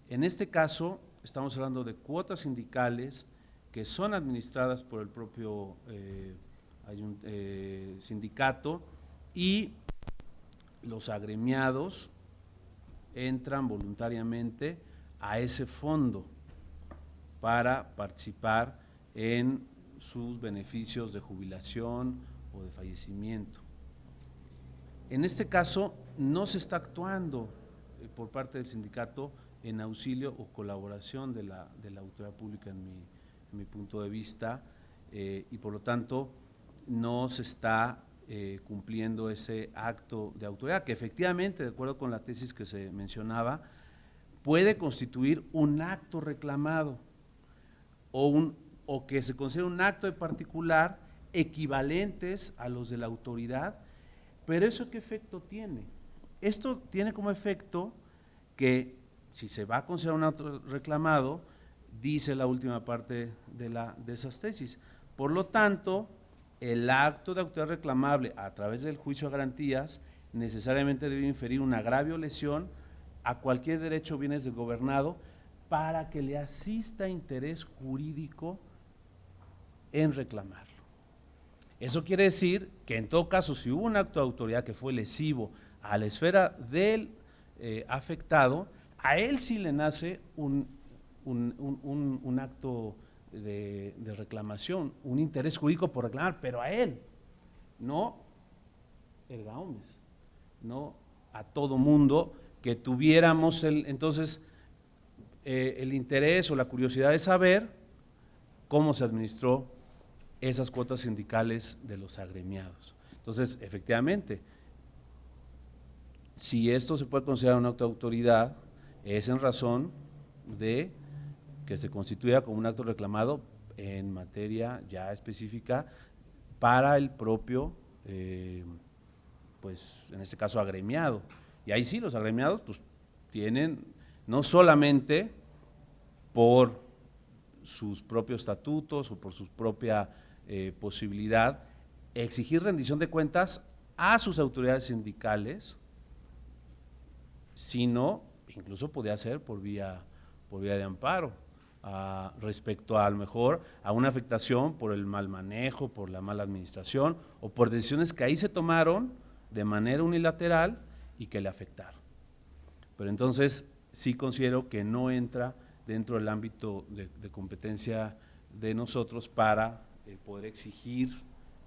En este caso, estamos hablando de cuotas sindicales que son administradas por el propio sindicato, y los agremiados entran voluntariamente a ese fondo para participar en sus beneficios de jubilación o de fallecimiento. En este caso, no se está actuando por parte del sindicato en auxilio o colaboración de la autoridad pública, en mi punto de vista, y por lo tanto no se está cumpliendo ese acto de autoridad, que efectivamente, de acuerdo con la tesis que se mencionaba, puede constituir un acto reclamado o que se considere un acto de particular equivalentes a los de la autoridad. Pero ¿eso qué efecto tiene? Esto tiene como efecto que, si se va a considerar un acto reclamado, dice la última parte de esas tesis, por lo tanto, el acto de autoridad reclamable a través del juicio a garantías necesariamente debe inferir un agravio o lesión a cualquier derecho o bienes del gobernado para que le asista interés jurídico en reclamarlo. Eso quiere decir que en todo caso, si hubo un acto de autoridad que fue lesivo a la esfera del afectado, a él sí le nace un acto de reclamación, un interés jurídico por reclamar, pero a él, no erga omnes, no a todo mundo que tuviéramos entonces el interés o la curiosidad de saber cómo se administró esas cuotas sindicales de los agremiados. Entonces, efectivamente, si esto se puede considerar un acto de autoridad, es en razón de que se constituya como un acto reclamado en materia ya específica para el propio, pues en este caso agremiado. Y ahí sí, los agremiados pues tienen no solamente por sus propios estatutos o por su propia posibilidad, exigir rendición de cuentas a sus autoridades sindicales, sino incluso podría ser por vía de amparo, respecto a lo mejor a una afectación por el mal manejo, por la mala administración o por decisiones que ahí se tomaron de manera unilateral y que le afectaron. Pero entonces sí considero que no entra dentro del ámbito de competencia de nosotros para poder exigir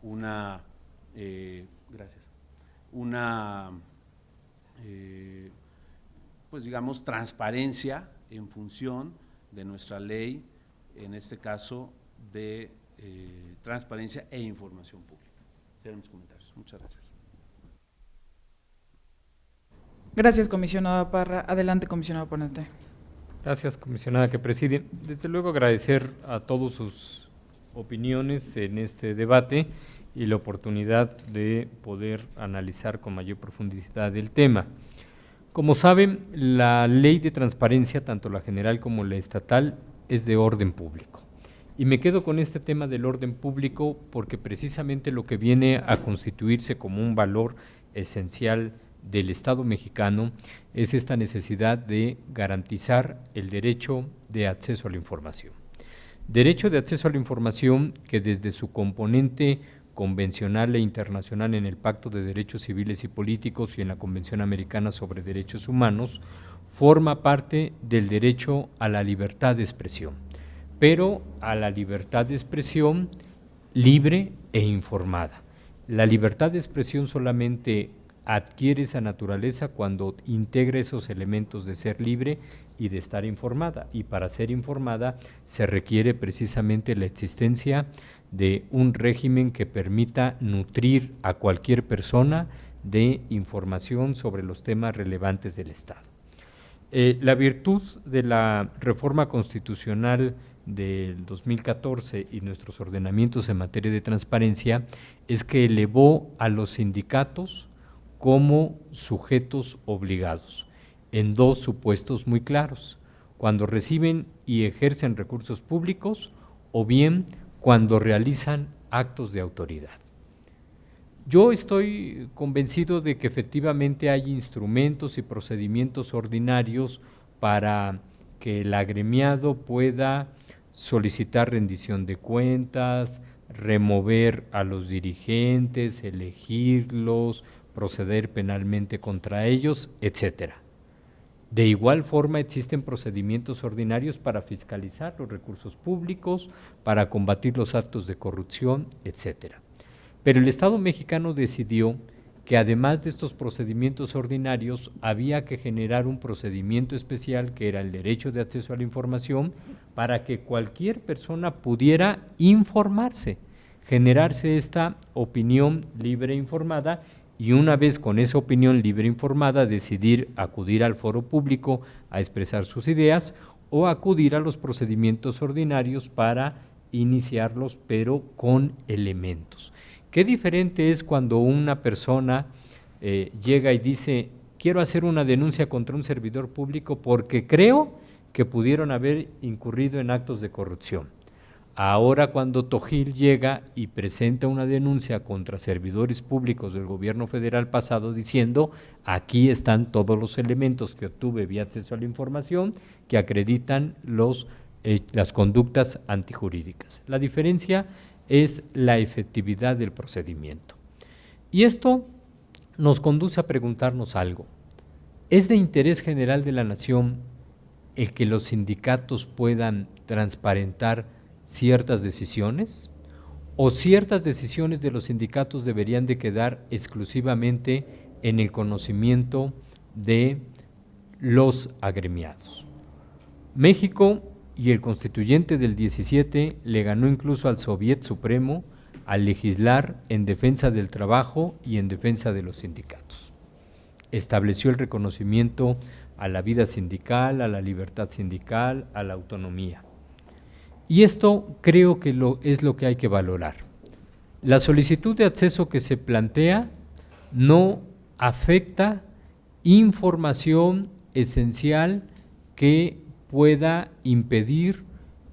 una pues digamos transparencia en función de nuestra ley, en este caso de transparencia e información pública. Serán mis comentarios. Muchas gracias. Gracias, comisionada Parra. Adelante, comisionado ponente. Gracias, comisionada que preside. Desde luego agradecer a todos sus opiniones en este debate y la oportunidad de poder analizar con mayor profundidad el tema. Como saben, la ley de transparencia, tanto la general como la estatal, es de orden público. Y me quedo con este tema del orden público porque precisamente lo que viene a constituirse como un valor esencial del Estado mexicano es esta necesidad de garantizar el derecho de acceso a la información. Derecho de acceso a la información que desde su componente convencional e internacional en el Pacto de Derechos Civiles y Políticos y en la Convención Americana sobre Derechos Humanos, forma parte del derecho a la libertad de expresión, pero a la libertad de expresión libre e informada. La libertad de expresión solamente adquiere esa naturaleza cuando integra esos elementos de ser libre y de estar informada, y para ser informada se requiere precisamente la existencia de un régimen que permita nutrir a cualquier persona de información sobre los temas relevantes del Estado. La virtud de la reforma constitucional del 2014 y nuestros ordenamientos en materia de transparencia es que elevó a los sindicatos como sujetos obligados en dos supuestos muy claros: cuando reciben y ejercen recursos públicos o bien cuando realizan actos de autoridad. Yo estoy convencido de que efectivamente hay instrumentos y procedimientos ordinarios para que el agremiado pueda solicitar rendición de cuentas, remover a los dirigentes, elegirlos, proceder penalmente contra ellos, etcétera. De igual forma existen procedimientos ordinarios para fiscalizar los recursos públicos, para combatir los actos de corrupción, etcétera. Pero el Estado mexicano decidió que además de estos procedimientos ordinarios había que generar un procedimiento especial que era el derecho de acceso a la información para que cualquier persona pudiera informarse, generarse esta opinión libre e informada, y una vez con esa opinión libre e informada decidir acudir al foro público a expresar sus ideas o acudir a los procedimientos ordinarios para iniciarlos, pero con elementos. Qué diferente es cuando una persona llega y dice: quiero hacer una denuncia contra un servidor público porque creo que pudieron haber incurrido en actos de corrupción. Ahora cuando Tojil llega y presenta una denuncia contra servidores públicos del gobierno federal pasado diciendo: aquí están todos los elementos que obtuve vía acceso a la información que acreditan las conductas antijurídicas. La diferencia es la efectividad del procedimiento. Y esto nos conduce a preguntarnos algo. ¿Es de interés general de la nación el que los sindicatos puedan transparentar ciertas decisiones? ¿O ciertas decisiones de los sindicatos deberían de quedar exclusivamente en el conocimiento de los agremiados? México y el constituyente del 17 le ganó incluso al Soviet Supremo al legislar en defensa del trabajo y en defensa de los sindicatos. Estableció el reconocimiento a la vida sindical, a la libertad sindical, a la autonomía. Y esto creo que es lo que hay que valorar. La solicitud de acceso que se plantea no afecta información esencial que pueda impedir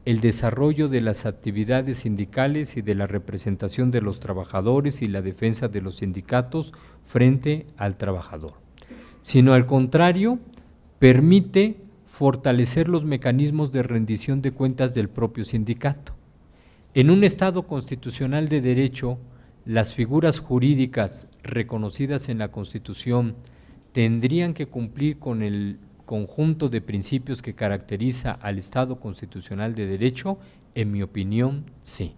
el desarrollo de las actividades sindicales y de la representación de los trabajadores y la defensa de los sindicatos frente al trabajador, sino al contrario, permite fortalecer los mecanismos de rendición de cuentas del propio sindicato. En un Estado constitucional de derecho, las figuras jurídicas reconocidas en la Constitución tendrían que cumplir con el conjunto de principios que caracteriza al Estado constitucional de derecho. En mi opinión, sí.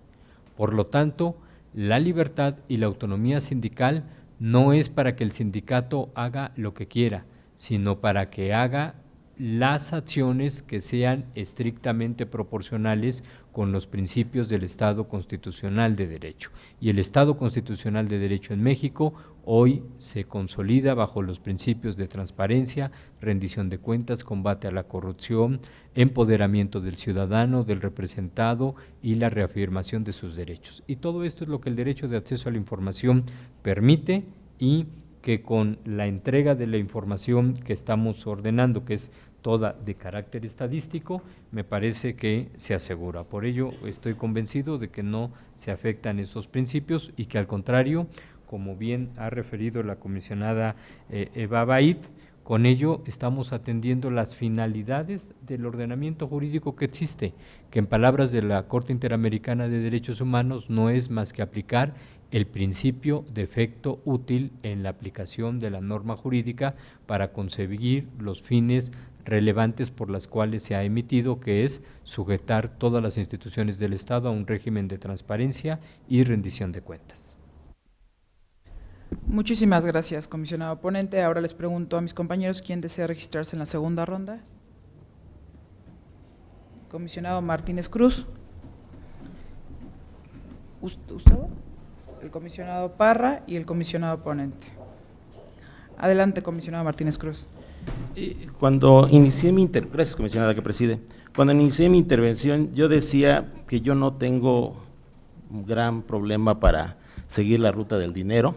Por lo tanto, la libertad y la autonomía sindical no es para que el sindicato haga lo que quiera, sino para que haga las acciones que sean estrictamente proporcionales con los principios del Estado constitucional de derecho. Y el Estado constitucional de derecho en México hoy se consolida bajo los principios de transparencia, rendición de cuentas, combate a la corrupción, empoderamiento del ciudadano, del representado y la reafirmación de sus derechos. Y todo esto es lo que el derecho de acceso a la información permite, y que con la entrega de la información que estamos ordenando, que es toda de carácter estadístico, me parece que se asegura. Por ello, estoy convencido de que no se afectan esos principios y que al contrario, como bien ha referido la comisionada Eva Bait, con ello estamos atendiendo las finalidades del ordenamiento jurídico que existe, que en palabras de la Corte Interamericana de Derechos Humanos no es más que aplicar el principio de efecto útil en la aplicación de la norma jurídica para conseguir los fines relevantes por las cuales se ha emitido, que es sujetar todas las instituciones del Estado a un régimen de transparencia y rendición de cuentas. Muchísimas gracias, comisionado ponente. Ahora les pregunto a mis compañeros quién desea registrarse en la segunda ronda. Comisionado Martínez Cruz. ¿Gustavo? El comisionado Parra y el comisionado ponente. Adelante, comisionado Martínez Cruz. Cuando inicié mi intervención, gracias comisionada que preside, cuando inicié mi intervención yo decía que yo no tengo un gran problema para seguir la ruta del dinero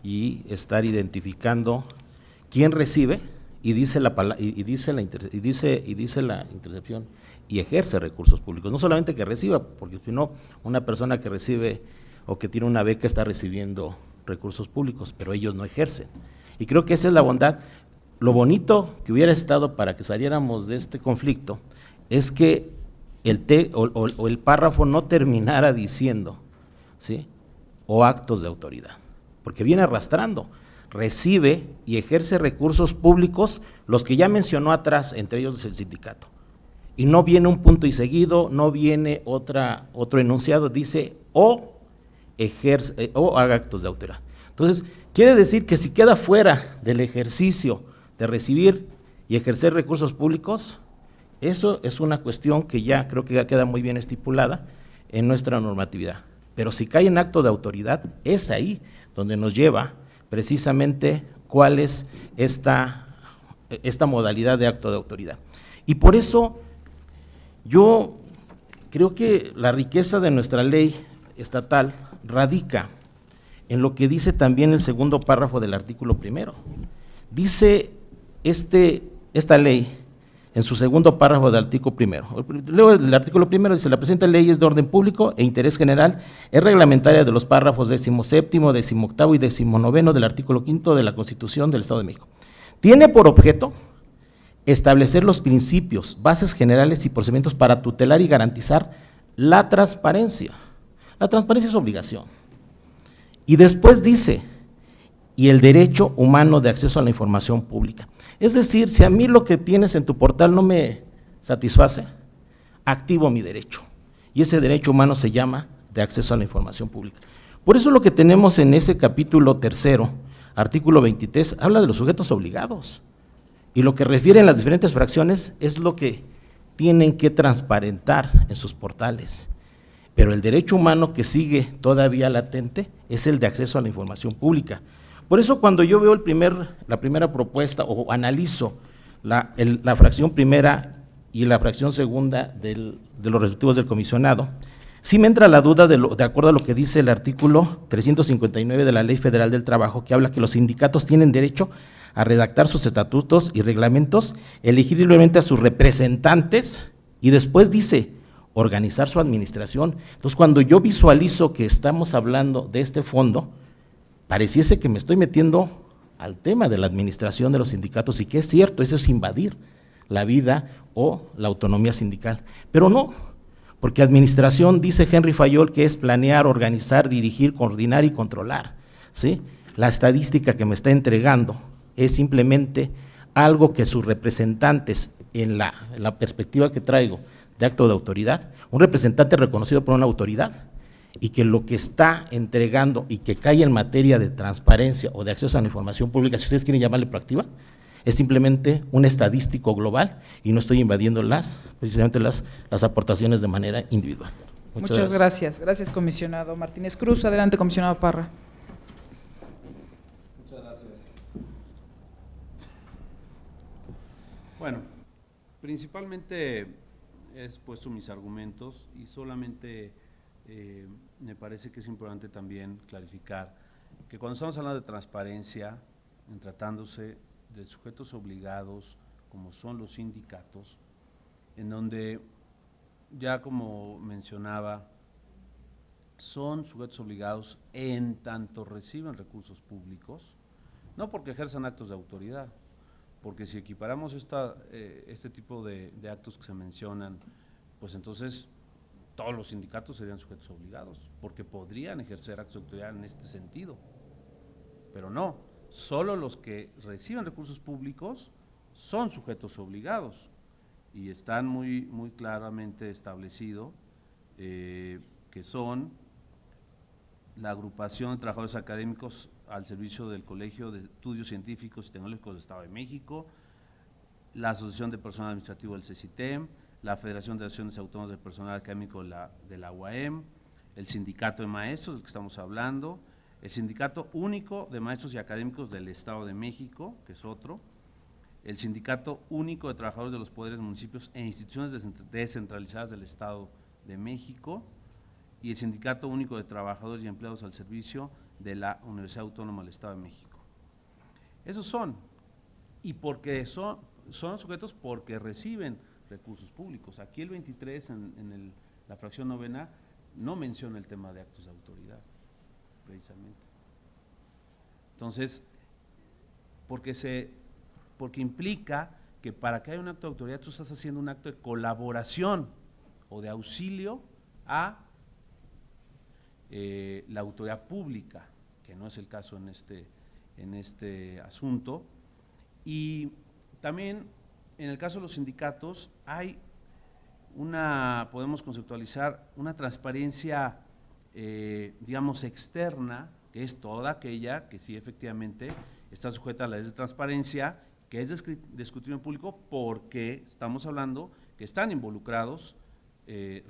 y estar identificando quién recibe y dice la intercepción y ejerce recursos públicos, no solamente que reciba, porque si no, una persona que recibe o que tiene una beca está recibiendo recursos públicos, pero ellos no ejercen. Y creo que esa es la bondad. Lo bonito que hubiera estado para que saliéramos de este conflicto es que el párrafo no terminara diciendo, ¿sí?, o actos de autoridad, porque viene arrastrando, recibe y ejerce recursos públicos, los que ya mencionó atrás, entre ellos el sindicato. Y no viene un punto y seguido, no viene otro enunciado, dice o ejerce o haga actos de autoridad. Entonces, quiere decir que si queda fuera del ejercicio de recibir y ejercer recursos públicos, eso es una cuestión que ya creo que ya queda muy bien estipulada en nuestra normatividad. Pero si cae en acto de autoridad, es ahí donde nos lleva precisamente cuál es esta modalidad de acto de autoridad. Y por eso yo creo que la riqueza de nuestra ley estatal radica en lo que dice también el segundo párrafo del artículo primero. Dice esta ley, en su segundo párrafo del artículo primero. Luego el artículo primero dice: la presente ley es de orden público e interés general, es reglamentaria de los párrafos 17º, 18º y 19 del artículo 5 de la Constitución del Estado de México. Tiene por objeto establecer los principios, bases generales y procedimientos para tutelar y garantizar la transparencia. La transparencia es obligación. Y después dice, y el derecho humano de acceso a la información pública. Es decir, si a mí lo que tienes en tu portal no me satisface, activo mi derecho, y ese derecho humano se llama de acceso a la información pública. Por eso lo que tenemos en ese capítulo 3, artículo 23, habla de los sujetos obligados, y lo que refieren las diferentes fracciones es lo que tienen que transparentar en sus portales. Pero el derecho humano que sigue todavía latente es el de acceso a la información pública. Por eso cuando yo veo la primera propuesta o analizo la fracción primera y la fracción segunda de los resolutivos del comisionado, sí me entra la duda de acuerdo a lo que dice el artículo 359 de la Ley Federal del Trabajo, que habla que los sindicatos tienen derecho a redactar sus estatutos y reglamentos, elegir libremente a sus representantes y después dice organizar su administración. Entonces, cuando yo visualizo que estamos hablando de este fondo, pareciese que me estoy metiendo al tema de la administración de los sindicatos, y que es cierto, eso es invadir la vida o la autonomía sindical, pero no, porque administración, dice Henry Fayol, que es planear, organizar, dirigir, coordinar y controlar, ¿sí? La estadística que me está entregando es simplemente algo que sus representantes, en la perspectiva que traigo de acto de autoridad, un representante reconocido por una autoridad, y que lo que está entregando y que cae en materia de transparencia o de acceso a la información pública, si ustedes quieren llamarle proactiva, es simplemente un estadístico global, y no estoy invadiendo precisamente las aportaciones de manera individual. Muchas gracias. Gracias, comisionado Martínez Cruz. Adelante, comisionado Parra. Muchas gracias. Bueno, principalmente he expuesto mis argumentos y solamente me parece que es importante también clarificar que cuando estamos hablando de transparencia, en tratándose de sujetos obligados, como son los sindicatos, en donde ya como mencionaba, son sujetos obligados en tanto reciben recursos públicos, no porque ejerzan actos de autoridad, porque si equiparamos este tipo de actos que se mencionan, pues entonces todos los sindicatos serían sujetos obligados, porque podrían ejercer actos de autoridad en este sentido, pero no, solo los que reciben recursos públicos son sujetos obligados, y están muy claramente establecido que son la agrupación de trabajadores académicos al servicio del Colegio de Estudios Científicos y Tecnológicos del Estado de México, la Asociación de Personal Administrativo del CECITEM, la Federación de Asociaciones Autónomas de Personal Académico de la UAM, el Sindicato de Maestros, del que estamos hablando, el Sindicato Único de Maestros y Académicos del Estado de México, que es otro, el Sindicato Único de Trabajadores de los Poderes, Municipios e Instituciones Descentralizadas del Estado de México, y el Sindicato Único de Trabajadores y Empleados al Servicio de la Universidad Autónoma del Estado de México. Esos son, y porque son sujetos porque reciben recursos públicos. Aquí el 23, en la fracción novena, no menciona el tema de actos de autoridad, precisamente. Entonces, porque implica que para que haya un acto de autoridad tú estás haciendo un acto de colaboración o de auxilio a la autoridad pública, que no es el caso en este asunto. Y también en el caso de los sindicatos hay podemos conceptualizar una transparencia, digamos, externa, que es toda aquella que sí efectivamente está sujeta a la ley de transparencia, que es de escrutinio público, porque estamos hablando que están involucrados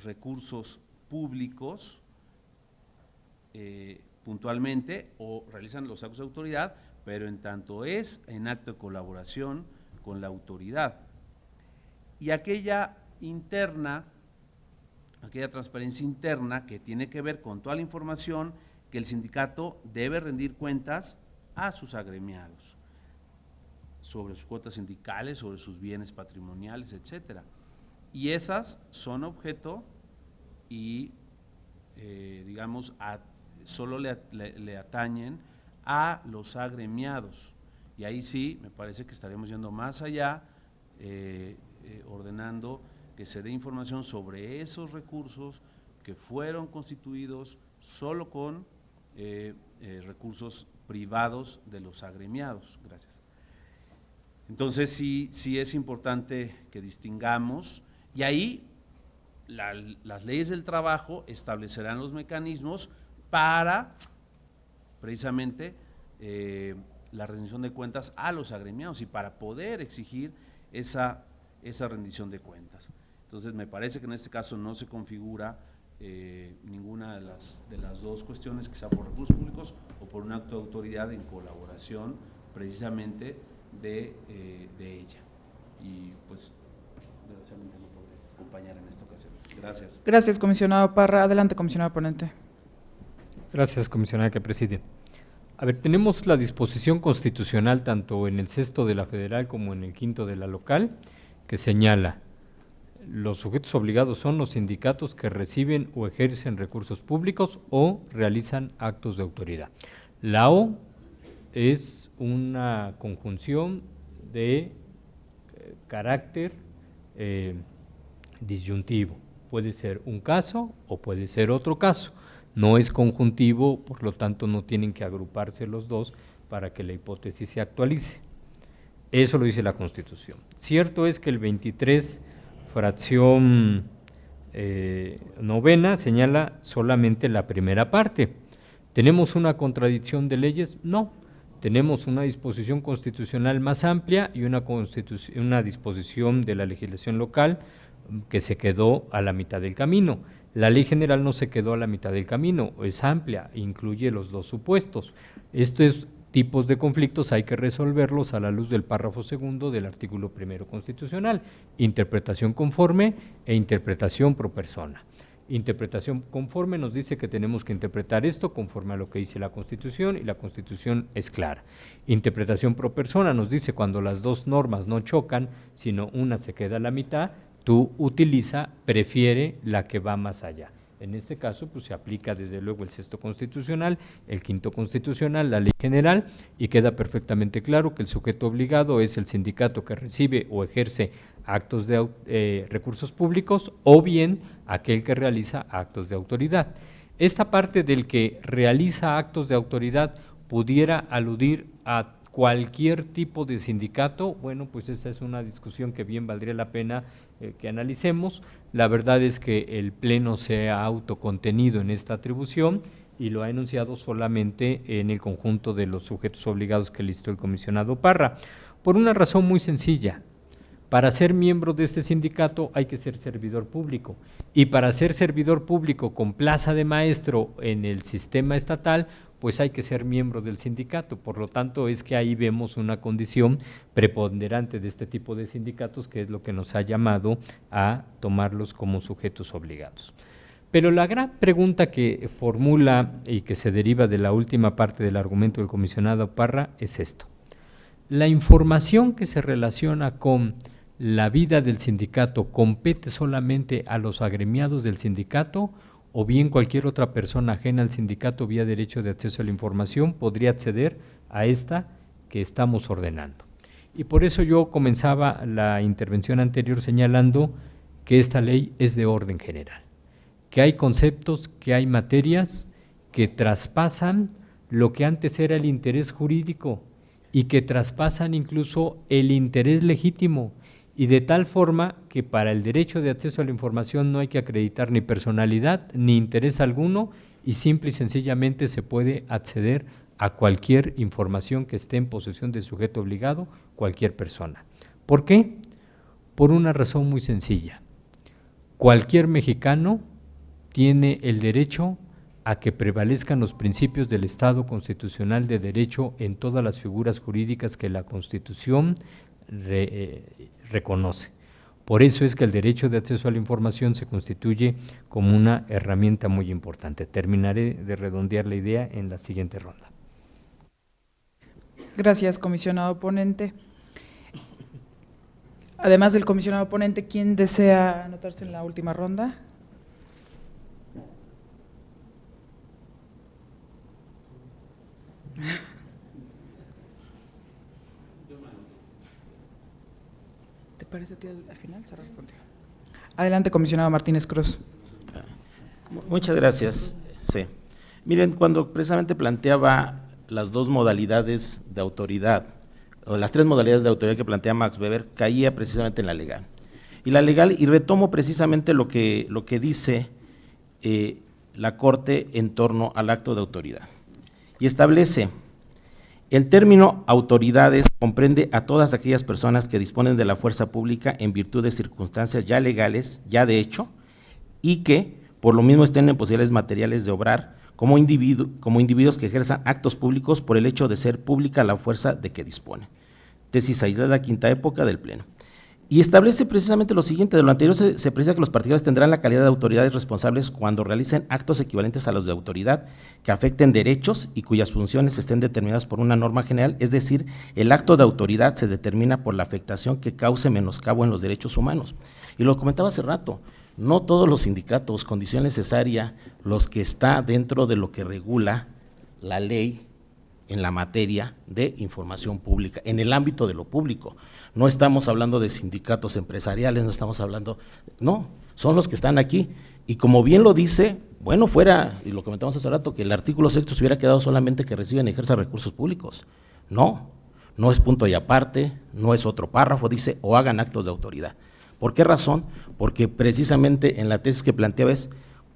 recursos públicos puntualmente o realizan los actos de autoridad, pero en tanto es en acto de colaboración con la autoridad. Y aquella interna, aquella transparencia interna que tiene que ver con toda la información que el sindicato debe rendir cuentas a sus agremiados sobre sus cuotas sindicales, sobre sus bienes patrimoniales, etcétera. Y esas son objeto y, digamos, solo le atañen a los agremiados. Y ahí sí, me parece que estaremos yendo más allá, ordenando que se dé información sobre esos recursos que fueron constituidos solo con recursos privados de los agremiados. Gracias. Entonces sí es importante que distingamos, y ahí las leyes del trabajo establecerán los mecanismos para precisamente la rendición de cuentas a los agremiados y para poder exigir esa rendición de cuentas. Entonces me parece que en este caso no se configura ninguna de las dos cuestiones, que sea por recursos públicos o por un acto de autoridad en colaboración precisamente de ella. Y pues desgraciadamente no podré acompañar en esta ocasión. Gracias. Gracias, comisionado Parra. Adelante, comisionado ponente. Gracias, comisionada que preside. A ver, tenemos la disposición constitucional tanto en el 6º de la federal como en el 5º de la local, que señala: los sujetos obligados son los sindicatos que reciben o ejercen recursos públicos o realizan actos de autoridad. La O es una conjunción de carácter disyuntivo. Puede ser un caso o puede ser otro caso. No es conjuntivo, por lo tanto no tienen que agruparse los dos para que la hipótesis se actualice. Eso lo dice la Constitución. Cierto es que el 23, fracción novena, señala solamente la primera parte. ¿Tenemos una contradicción de leyes? No. Tenemos una disposición constitucional más amplia y una disposición de la legislación local que se quedó a la mitad del camino. La ley general no se quedó a la mitad del camino, es amplia, incluye los dos supuestos. Estos tipos de conflictos hay que resolverlos a la luz del párrafo 2 del artículo 1 constitucional, interpretación conforme e interpretación pro persona. Interpretación conforme nos dice que tenemos que interpretar esto conforme a lo que dice la Constitución, y la Constitución es clara. Interpretación pro persona nos dice cuando las dos normas no chocan, sino una se queda a la mitad, tú prefiere la que va más allá. En este caso, pues se aplica desde luego el 6º constitucional, el 5º constitucional, la ley general, y queda perfectamente claro que el sujeto obligado es el sindicato que recibe o ejerce actos de recursos públicos, o bien aquel que realiza actos de autoridad. Esta parte del que realiza actos de autoridad pudiera aludir a cualquier tipo de sindicato. Bueno, pues esa es una discusión que bien valdría la pena que analicemos. La verdad es que el Pleno se ha autocontenido en esta atribución y lo ha enunciado solamente en el conjunto de los sujetos obligados que listó el comisionado Parra, por una razón muy sencilla. Para ser miembro de este sindicato hay que ser servidor público, y para ser servidor público con plaza de maestro en el sistema estatal, pues hay que ser miembro del sindicato. Por lo tanto, es que ahí vemos una condición preponderante de este tipo de sindicatos, que es lo que nos ha llamado a tomarlos como sujetos obligados. Pero la gran pregunta que formula y que se deriva de la última parte del argumento del comisionado Parra es esto: ¿la información que se relaciona con la vida del sindicato compete solamente a los agremiados del sindicato, o bien cualquier otra persona ajena al sindicato vía derecho de acceso a la información podría acceder a esta que estamos ordenando? Y por eso yo comenzaba la intervención anterior señalando que esta ley es de orden general, que hay conceptos, que hay materias que traspasan lo que antes era el interés jurídico y que traspasan incluso el interés legítimo, y de tal forma que para el derecho de acceso a la información no hay que acreditar ni personalidad ni interés alguno, y simple y sencillamente se puede acceder a cualquier información que esté en posesión del sujeto obligado, cualquier persona. ¿Por qué? Por una razón muy sencilla. Cualquier mexicano tiene el derecho a que prevalezcan los principios del Estado constitucional de derecho en todas las figuras jurídicas que la Constitución reconoce. Por eso es que el derecho de acceso a la información se constituye como una herramienta muy importante. Terminaré de redondear la idea en la siguiente ronda. Gracias, comisionado ponente. Además del comisionado ponente, ¿quién desea anotarse en la última ronda? ¿Te parece a ti al final cerrar contigo? Adelante, comisionado Martínez Cruz. Muchas gracias. Sí. Miren, cuando precisamente planteaba las dos modalidades de autoridad, o las tres modalidades de autoridad que plantea Max Weber, caía precisamente en la legal. Y retomo precisamente lo que dice la Corte en torno al acto de autoridad. Y establece: el término autoridades comprende a todas aquellas personas que disponen de la fuerza pública en virtud de circunstancias ya legales, ya de hecho, y que por lo mismo estén en posibilidades materiales de obrar como individuos que ejerzan actos públicos por el hecho de ser pública la fuerza de que disponen. Tesis aislada, quinta época del Pleno. Y establece precisamente lo siguiente: de lo anterior se precisa que los particulares tendrán la calidad de autoridades responsables cuando realicen actos equivalentes a los de autoridad que afecten derechos y cuyas funciones estén determinadas por una norma general, es decir, el acto de autoridad se determina por la afectación que cause menoscabo en los derechos humanos. Y lo comentaba hace rato, no todos los sindicatos, condición necesaria, los que está dentro de lo que regula la ley en la materia de información pública, en el ámbito de lo público. No estamos hablando de sindicatos empresariales, no estamos hablando, no, son los que están aquí. Y como bien lo dice, bueno, fuera, y lo comentamos hace rato, que el artículo 6 se hubiera quedado solamente que reciben y ejerzan recursos públicos. No es punto y aparte, no es otro párrafo, dice o hagan actos de autoridad. ¿Por qué razón? Porque precisamente en la tesis que planteaba es,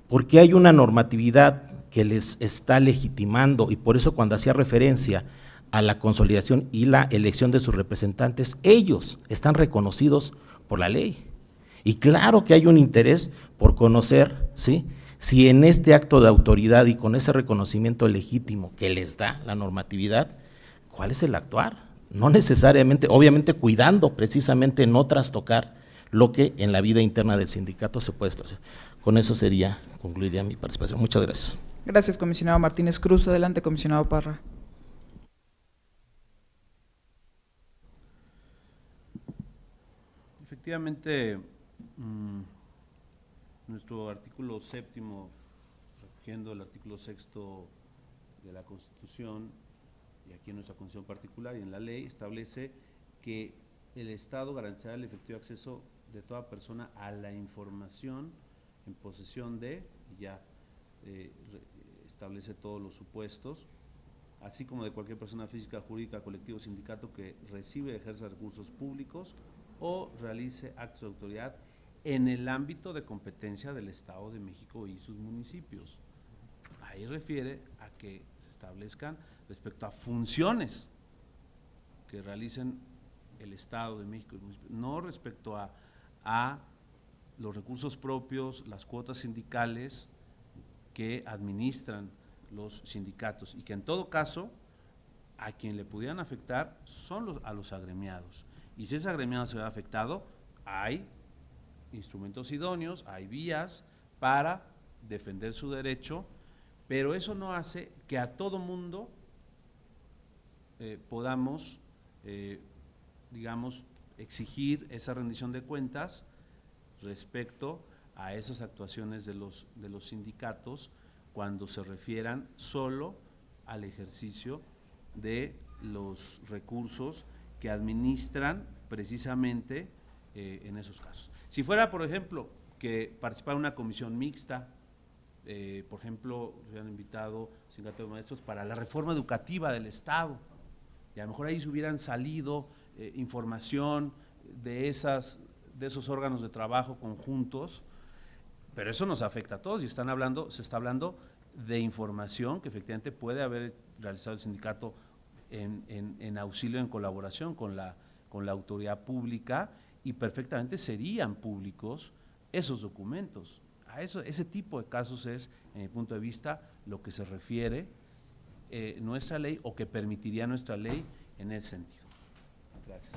porque hay una normatividad que les está legitimando, y por eso cuando hacía referencia a la consolidación y la elección de sus representantes, ellos están reconocidos por la ley. Y claro que hay un interés por conocer, ¿sí?, si en este acto de autoridad y con ese reconocimiento legítimo que les da la normatividad, ¿cuál es el actuar? No necesariamente, obviamente cuidando precisamente no trastocar lo que en la vida interna del sindicato se puede establecer. Con eso concluiría mi participación. Muchas gracias. Gracias, comisionado Martínez Cruz. Adelante, comisionado Parra. Efectivamente, nuestro artículo 7º, recogiendo el artículo 6º de la Constitución, y aquí en nuestra Constitución particular y en la ley, establece que el Estado garantizará el efectivo acceso de toda persona a la información en posesión de, y ya establece todos los supuestos, así como de cualquier persona física, jurídica, colectivo, sindicato que recibe y ejerza recursos públicos o realice actos de autoridad en el ámbito de competencia del Estado de México y sus municipios. Ahí refiere a que se establezcan respecto a funciones que realicen el Estado de México y los municipios, no respecto a los recursos propios, las cuotas sindicales que administran los sindicatos, y que en todo caso a quien le pudieran afectar son a los agremiados. Y si ese agremiado se ve afectado, hay instrumentos idóneos, hay vías para defender su derecho, pero eso no hace que a todo mundo podamos, digamos, exigir esa rendición de cuentas respecto a esas actuaciones de los sindicatos cuando se refieran solo al ejercicio de los recursos que administran precisamente en esos casos. Si fuera, por ejemplo, que participara en una comisión mixta, por ejemplo, se han invitado sindicato de maestros para la reforma educativa del Estado, y a lo mejor ahí se hubieran salido información de esos órganos de trabajo conjuntos, pero eso nos afecta a todos y se está hablando de información que efectivamente puede haber realizado el sindicato en auxilio, en colaboración con la autoridad pública, y perfectamente serían públicos esos documentos. A ese tipo de casos es, en mi punto de vista, lo que se refiere nuestra ley, o que permitiría nuestra ley en ese sentido. Gracias.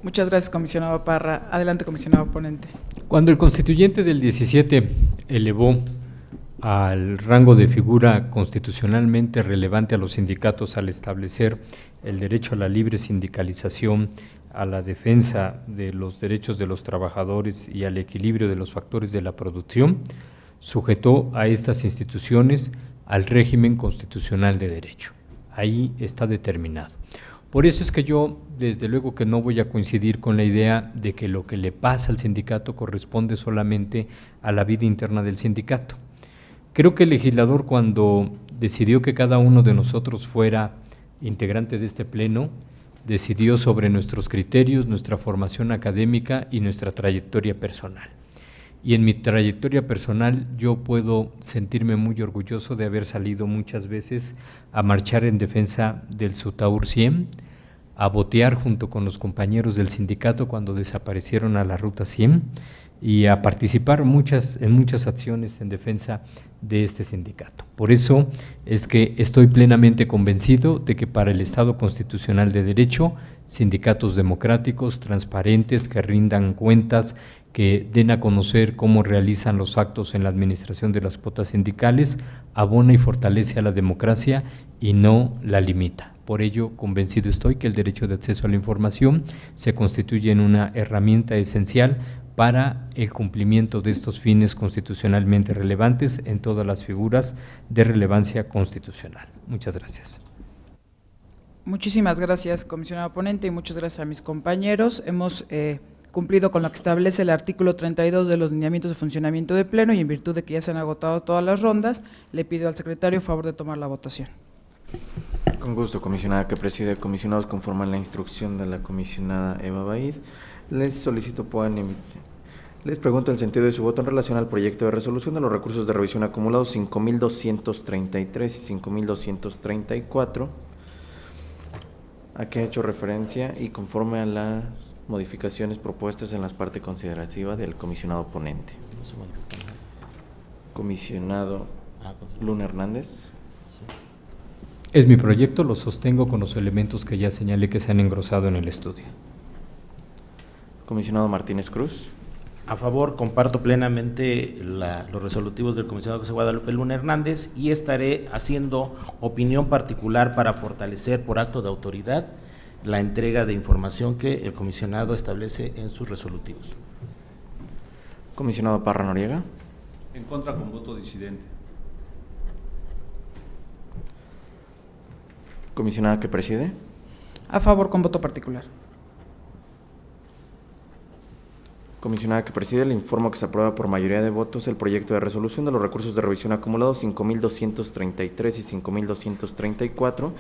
Muchas gracias, comisionado Parra. Adelante, comisionado ponente. Cuando el constituyente del 17 elevó al rango de figura constitucionalmente relevante a los sindicatos al establecer el derecho a la libre sindicalización, a la defensa de los derechos de los trabajadores y al equilibrio de los factores de la producción, sujetó a estas instituciones al régimen constitucional de derecho. Ahí está determinado. Por eso es que yo, desde luego que no voy a coincidir con la idea de que lo que le pasa al sindicato corresponde solamente a la vida interna del sindicato. Creo que el legislador, cuando decidió que cada uno de nosotros fuera integrante de este pleno, decidió sobre nuestros criterios, nuestra formación académica y nuestra trayectoria personal. Y en mi trayectoria personal yo puedo sentirme muy orgulloso de haber salido muchas veces a marchar en defensa del Sutaur 100, a botear junto con los compañeros del sindicato cuando desaparecieron a la Ruta 100 y a participar en muchas acciones en defensa de este sindicato. Por eso es que estoy plenamente convencido de que para el Estado constitucional de derecho, sindicatos democráticos, transparentes, que rindan cuentas, que den a conocer cómo realizan los actos en la administración de las cuotas sindicales, abona y fortalece a la democracia y no la limita. Por ello, convencido estoy que el derecho de acceso a la información se constituye en una herramienta esencial para el cumplimiento de estos fines constitucionalmente relevantes en todas las figuras de relevancia constitucional. Muchas gracias. Muchísimas gracias, comisionado ponente, y muchas gracias a mis compañeros. Hemos cumplido con lo que establece el artículo 32 de los lineamientos de funcionamiento de pleno y en virtud de que ya se han agotado todas las rondas, le pido al secretario favor de tomar la votación. Con gusto, comisionada que preside. Comisionados, conforme a la instrucción de la comisionada Eva Baid, les solicito puedan emitir. Les pregunto el sentido de su voto en relación al proyecto de resolución de los recursos de revisión acumulados 5.233 y 5.234, a qué he hecho referencia y conforme a las modificaciones propuestas en la parte considerativa del comisionado ponente. Comisionado Luna Hernández. Es mi proyecto, lo sostengo con los elementos que ya señalé que se han engrosado en el estudio. Comisionado Martínez Cruz. A favor, comparto plenamente los resolutivos del comisionado José Guadalupe Luna Hernández y estaré haciendo opinión particular para fortalecer por acto de autoridad la entrega de información que el comisionado establece en sus resolutivos. Comisionado Parra Noriega. En contra con voto disidente. Comisionada que preside. A favor con voto particular. Comisionada que preside, le informo que se aprueba por mayoría de votos el proyecto de resolución de los recursos de revisión acumulados 5.233 y 5.234,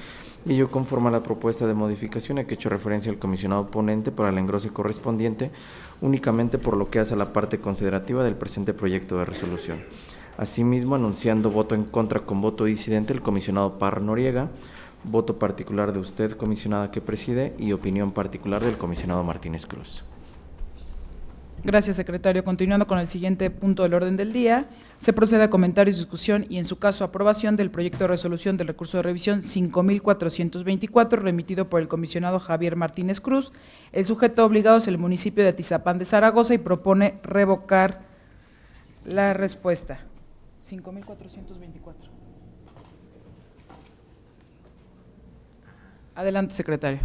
y yo conforme a la propuesta de modificación a que he hecho referencia el comisionado ponente para el engrose correspondiente, únicamente por lo que hace a la parte considerativa del presente proyecto de resolución. Asimismo, anunciando voto en contra con voto disidente el comisionado Parra Noriega, voto particular de usted, comisionada que preside, y opinión particular del comisionado Martínez Cruz. Gracias, secretario. Continuando con el siguiente punto del orden del día, se procede a comentarios, discusión y, en su caso, aprobación del proyecto de resolución del recurso de revisión 5.424, remitido por el comisionado Javier Martínez Cruz. El sujeto obligado es el municipio de Atizapán de Zaragoza y propone revocar la respuesta. 5.424. Adelante, secretario.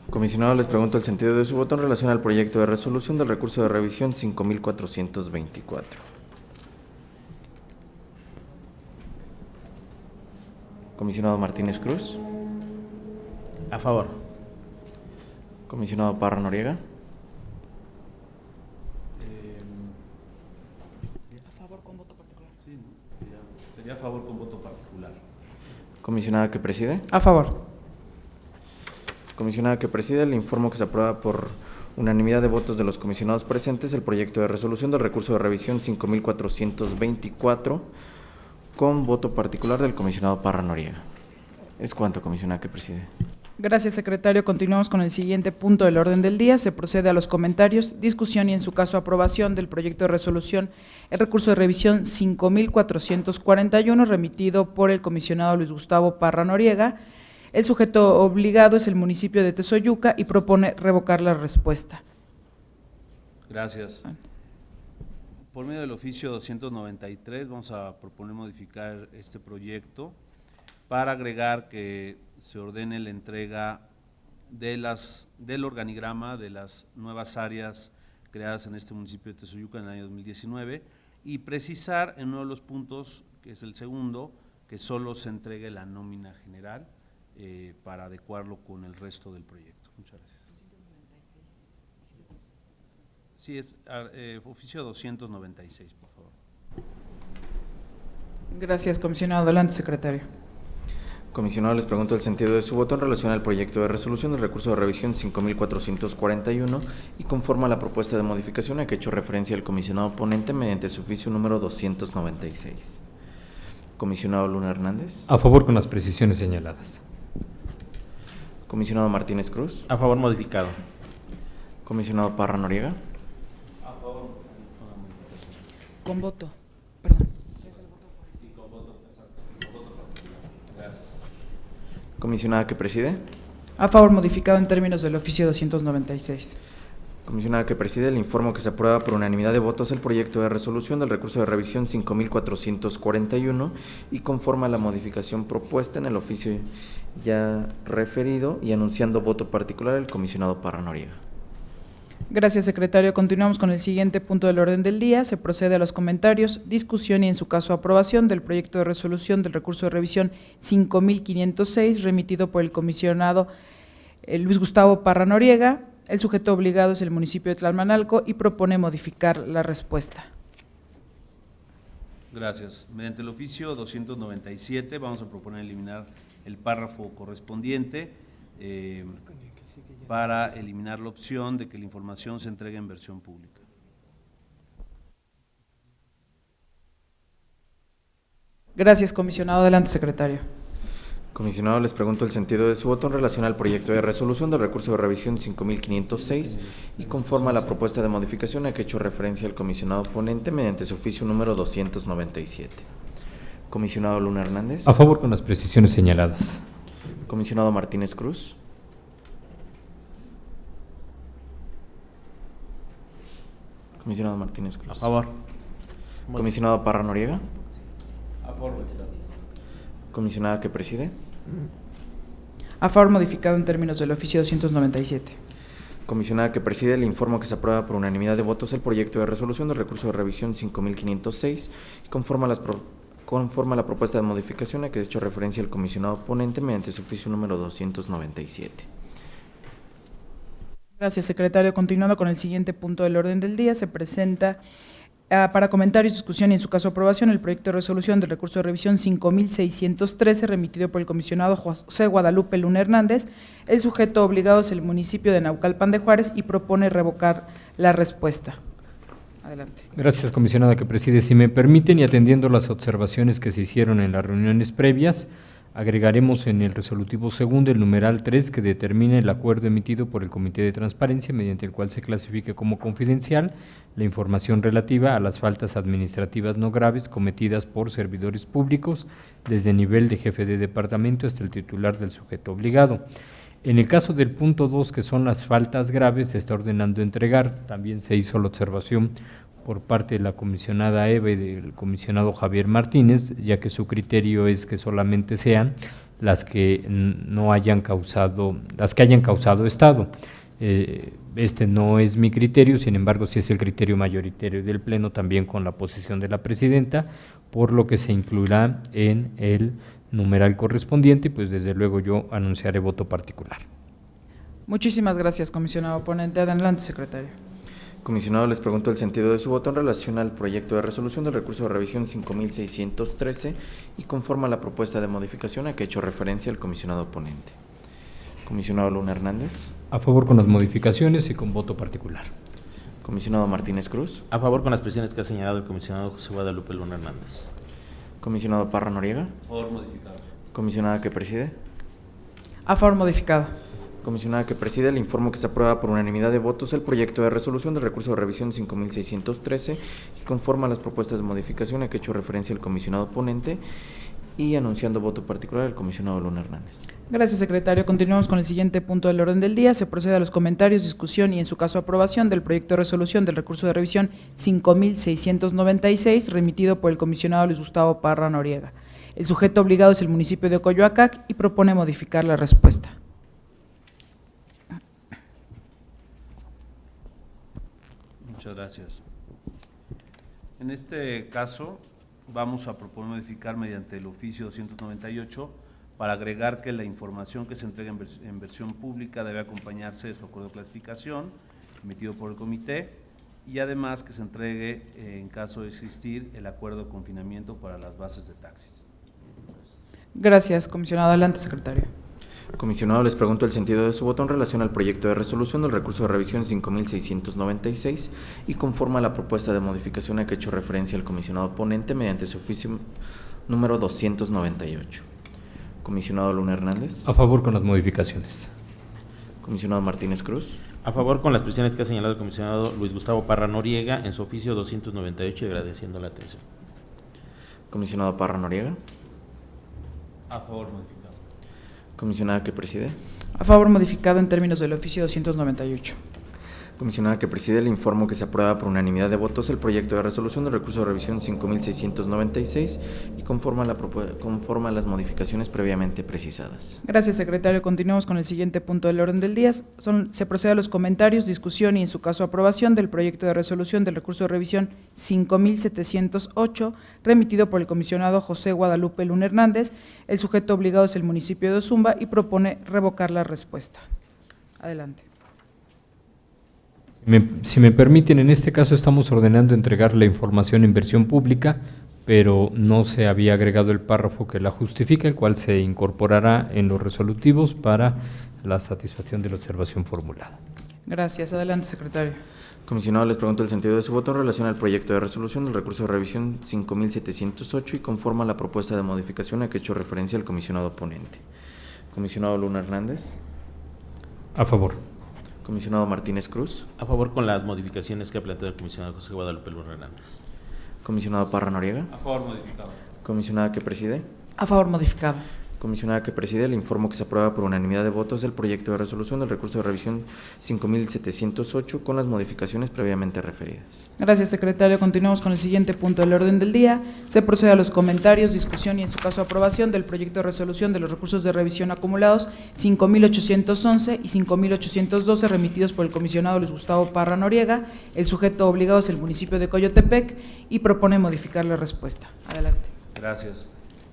Comisionado, les pregunto el sentido de su voto en relación al proyecto de resolución del recurso de revisión 5.424. Comisionado Martínez Cruz. A favor. Comisionado Parra Noriega. A favor con voto particular. Sí, ¿no? Sería a favor con voto particular. Comisionada que preside. A favor. Comisionada que preside, le informo que se aprueba por unanimidad de votos de los comisionados presentes el proyecto de resolución del recurso de revisión 5.424 con voto particular del comisionado Parra Noriega. Es cuanto, comisionada que preside. Gracias, secretario. Continuamos con el siguiente punto del orden del día. Se procede a los comentarios, discusión y, en su caso, aprobación del proyecto de resolución, el recurso de revisión 5.441, remitido por el comisionado Luis Gustavo Parra Noriega. El sujeto obligado es el municipio de Tezoyuca y propone revocar la respuesta. Gracias. Por medio del oficio 293 vamos a proponer modificar este proyecto para agregar que se ordene la entrega del organigrama de las nuevas áreas creadas en este municipio de Tezoyuca en el año 2019 y precisar en uno de los puntos, que es el segundo, que solo se entregue la nómina general para adecuarlo con el resto del proyecto. Muchas gracias. Sí, es oficio 296, por favor. Gracias, comisionado. Adelante, secretario. Comisionado, les pregunto el sentido de su voto en relación al proyecto de resolución del recurso de revisión 5441 y conforme a la propuesta de modificación a que ha hecho referencia el comisionado ponente mediante su oficio número 296. Comisionado Luna Hernández. A favor con las precisiones señaladas. Comisionado Martínez Cruz. A favor modificado. Comisionado Parra Noriega. Con voto. Perdón. Comisionada que preside. A favor modificado en términos del oficio 296. Comisionada que preside, le informo que se aprueba por unanimidad de votos el proyecto de resolución del recurso de revisión 5441 y conforme a la modificación propuesta en el oficio ya referido y anunciando voto particular el comisionado Parra Noriega. Gracias, secretario. Continuamos con el siguiente punto del orden del día. Se procede a los comentarios, discusión y, en su caso, aprobación del proyecto de resolución del recurso de revisión 5506, remitido por el comisionado Luis Gustavo Parra Noriega. El sujeto obligado es el municipio de Tlalmanalco y propone modificar la respuesta. Gracias. Mediante el oficio 297 vamos a proponer eliminar el párrafo correspondiente para eliminar la opción de que la información se entregue en versión pública. Gracias, comisionado. Adelante, secretario. Comisionado, les pregunto el sentido de su voto en relación al proyecto de resolución del recurso de revisión 5506 y conforme a la propuesta de modificación a que ha hecho referencia el comisionado ponente mediante su oficio número 297. Comisionado Luna Hernández. A favor con las precisiones señaladas. Comisionado Martínez Cruz. Comisionado Martínez Cruz. A favor. Comisionado Parra Noriega. A favor. Comisionada que preside. A favor modificado en términos del oficio 297. Comisionada que preside, le informo que se aprueba por unanimidad de votos el proyecto de resolución del recurso de revisión 5506 y conforme a la propuesta de modificación a que ha hecho referencia el comisionado ponente mediante su oficio número 297. Gracias, secretario. Continuando con el siguiente punto del orden del día, se presenta para comentarios, discusión y, en su caso, aprobación, el proyecto de resolución del recurso de revisión 5613, remitido por el comisionado José Guadalupe Luna Hernández. El sujeto obligado es el municipio de Naucalpan de Juárez y propone revocar la respuesta. Adelante. Gracias, comisionada que preside. Si me permiten y atendiendo las observaciones que se hicieron en las reuniones previas, agregaremos en el resolutivo segundo el numeral 3 que determine el acuerdo emitido por el Comité de Transparencia mediante el cual se clasifique como confidencial la información relativa a las faltas administrativas no graves cometidas por servidores públicos desde el nivel de jefe de departamento hasta el titular del sujeto obligado. En el caso del punto 2, que son las faltas graves, se está ordenando entregar. También se hizo la observación por parte de la comisionada Eva y del comisionado Javier Martínez, ya que su criterio es que solamente sean las que no hayan causado, las que hayan causado estado. Este no es mi criterio, sin embargo, sí es el criterio mayoritario del Pleno, también con la posición de la presidenta, por lo que se incluirá en el numeral correspondiente, pues desde luego yo anunciaré voto particular. Muchísimas gracias, comisionado ponente. Adelante, secretario. Comisionado, les pregunto el sentido de su voto en relación al proyecto de resolución del recurso de revisión 5613 y conforme a la propuesta de modificación a que ha hecho referencia el comisionado ponente. Comisionado Luna Hernández. A favor con las modificaciones y con voto particular. Comisionado Martínez Cruz. A favor con las presiones que ha señalado el comisionado José Guadalupe Luna Hernández. Comisionado Parra Noriega. A favor modificado. Comisionada que preside. A favor modificado. Comisionada que preside, le informo que se aprueba por unanimidad de votos el proyecto de resolución del recurso de revisión 5613 y conforme a las propuestas de modificación a que ha hecho referencia el comisionado ponente y anunciando voto particular el comisionado Luna Hernández. Gracias, secretario. Continuamos con el siguiente punto del orden del día. Se procede a los comentarios, discusión y, en su caso, aprobación del proyecto de resolución del recurso de revisión 5696, remitido por el comisionado Luis Gustavo Parra Noriega. El sujeto obligado es el municipio de Coyoacac y propone modificar la respuesta. Muchas gracias. En este caso, vamos a proponer modificar mediante el oficio 298 para agregar que la información que se entrega en versión pública debe acompañarse de su acuerdo de clasificación emitido por el comité y además que se entregue, en caso de existir, el acuerdo de confinamiento para las bases de taxis. Gracias, comisionado. Adelante, secretario. Comisionado, les pregunto el sentido de su voto en relación al proyecto de resolución del recurso de revisión 5696 y conforme a la propuesta de modificación a que ha hecho referencia el comisionado ponente mediante su oficio número 298. Comisionado Luna Hernández. A favor con las modificaciones. Comisionado Martínez Cruz. A favor con las precisiones que ha señalado el comisionado Luis Gustavo Parra Noriega en su oficio 298 y agradeciendo la atención. Comisionado Parra Noriega. A favor, modificado. Comisionada que preside. A favor, modificado en términos del oficio 298. Comisionada que preside, le informo que se aprueba por unanimidad de votos el proyecto de resolución del recurso de revisión 5696 y conforme a las modificaciones previamente precisadas. Gracias, secretario. Continuamos con el siguiente punto del orden del día. Se procede a los comentarios, discusión y, en su caso, aprobación del proyecto de resolución del recurso de revisión 5708, remitido por el comisionado José Guadalupe Luna Hernández. El sujeto obligado es el municipio de Ozumba y propone revocar la respuesta. Adelante. Si me permiten, en este caso estamos ordenando entregar la información en versión pública, pero no se había agregado el párrafo que la justifica, el cual se incorporará en los resolutivos para la satisfacción de la observación formulada. Gracias. Adelante, secretario. Comisionado, les pregunto el sentido de su voto en relación al proyecto de resolución del recurso de revisión 5708 y conforme a la propuesta de modificación a que ha hecho referencia el comisionado ponente. Comisionado Luna Hernández. A favor. Comisionado Martínez Cruz. A favor con las modificaciones que ha planteado el comisionado José Guadalupe Luna Hernández. Comisionado Parra Noriega. A favor, modificado. Comisionada que preside. A favor, modificado. Comisionada que preside, le informo que se aprueba por unanimidad de votos el proyecto de resolución del recurso de revisión 5708 con las modificaciones previamente referidas. Gracias, secretario. Continuamos con el siguiente punto del orden del día. Se procede a los comentarios, discusión y, en su caso, aprobación del proyecto de resolución de los recursos de revisión acumulados 5811 y 5812, remitidos por el comisionado Luis Gustavo Parra Noriega. El sujeto obligado es el municipio de Coyotepec y propone modificar la respuesta. Adelante. Gracias.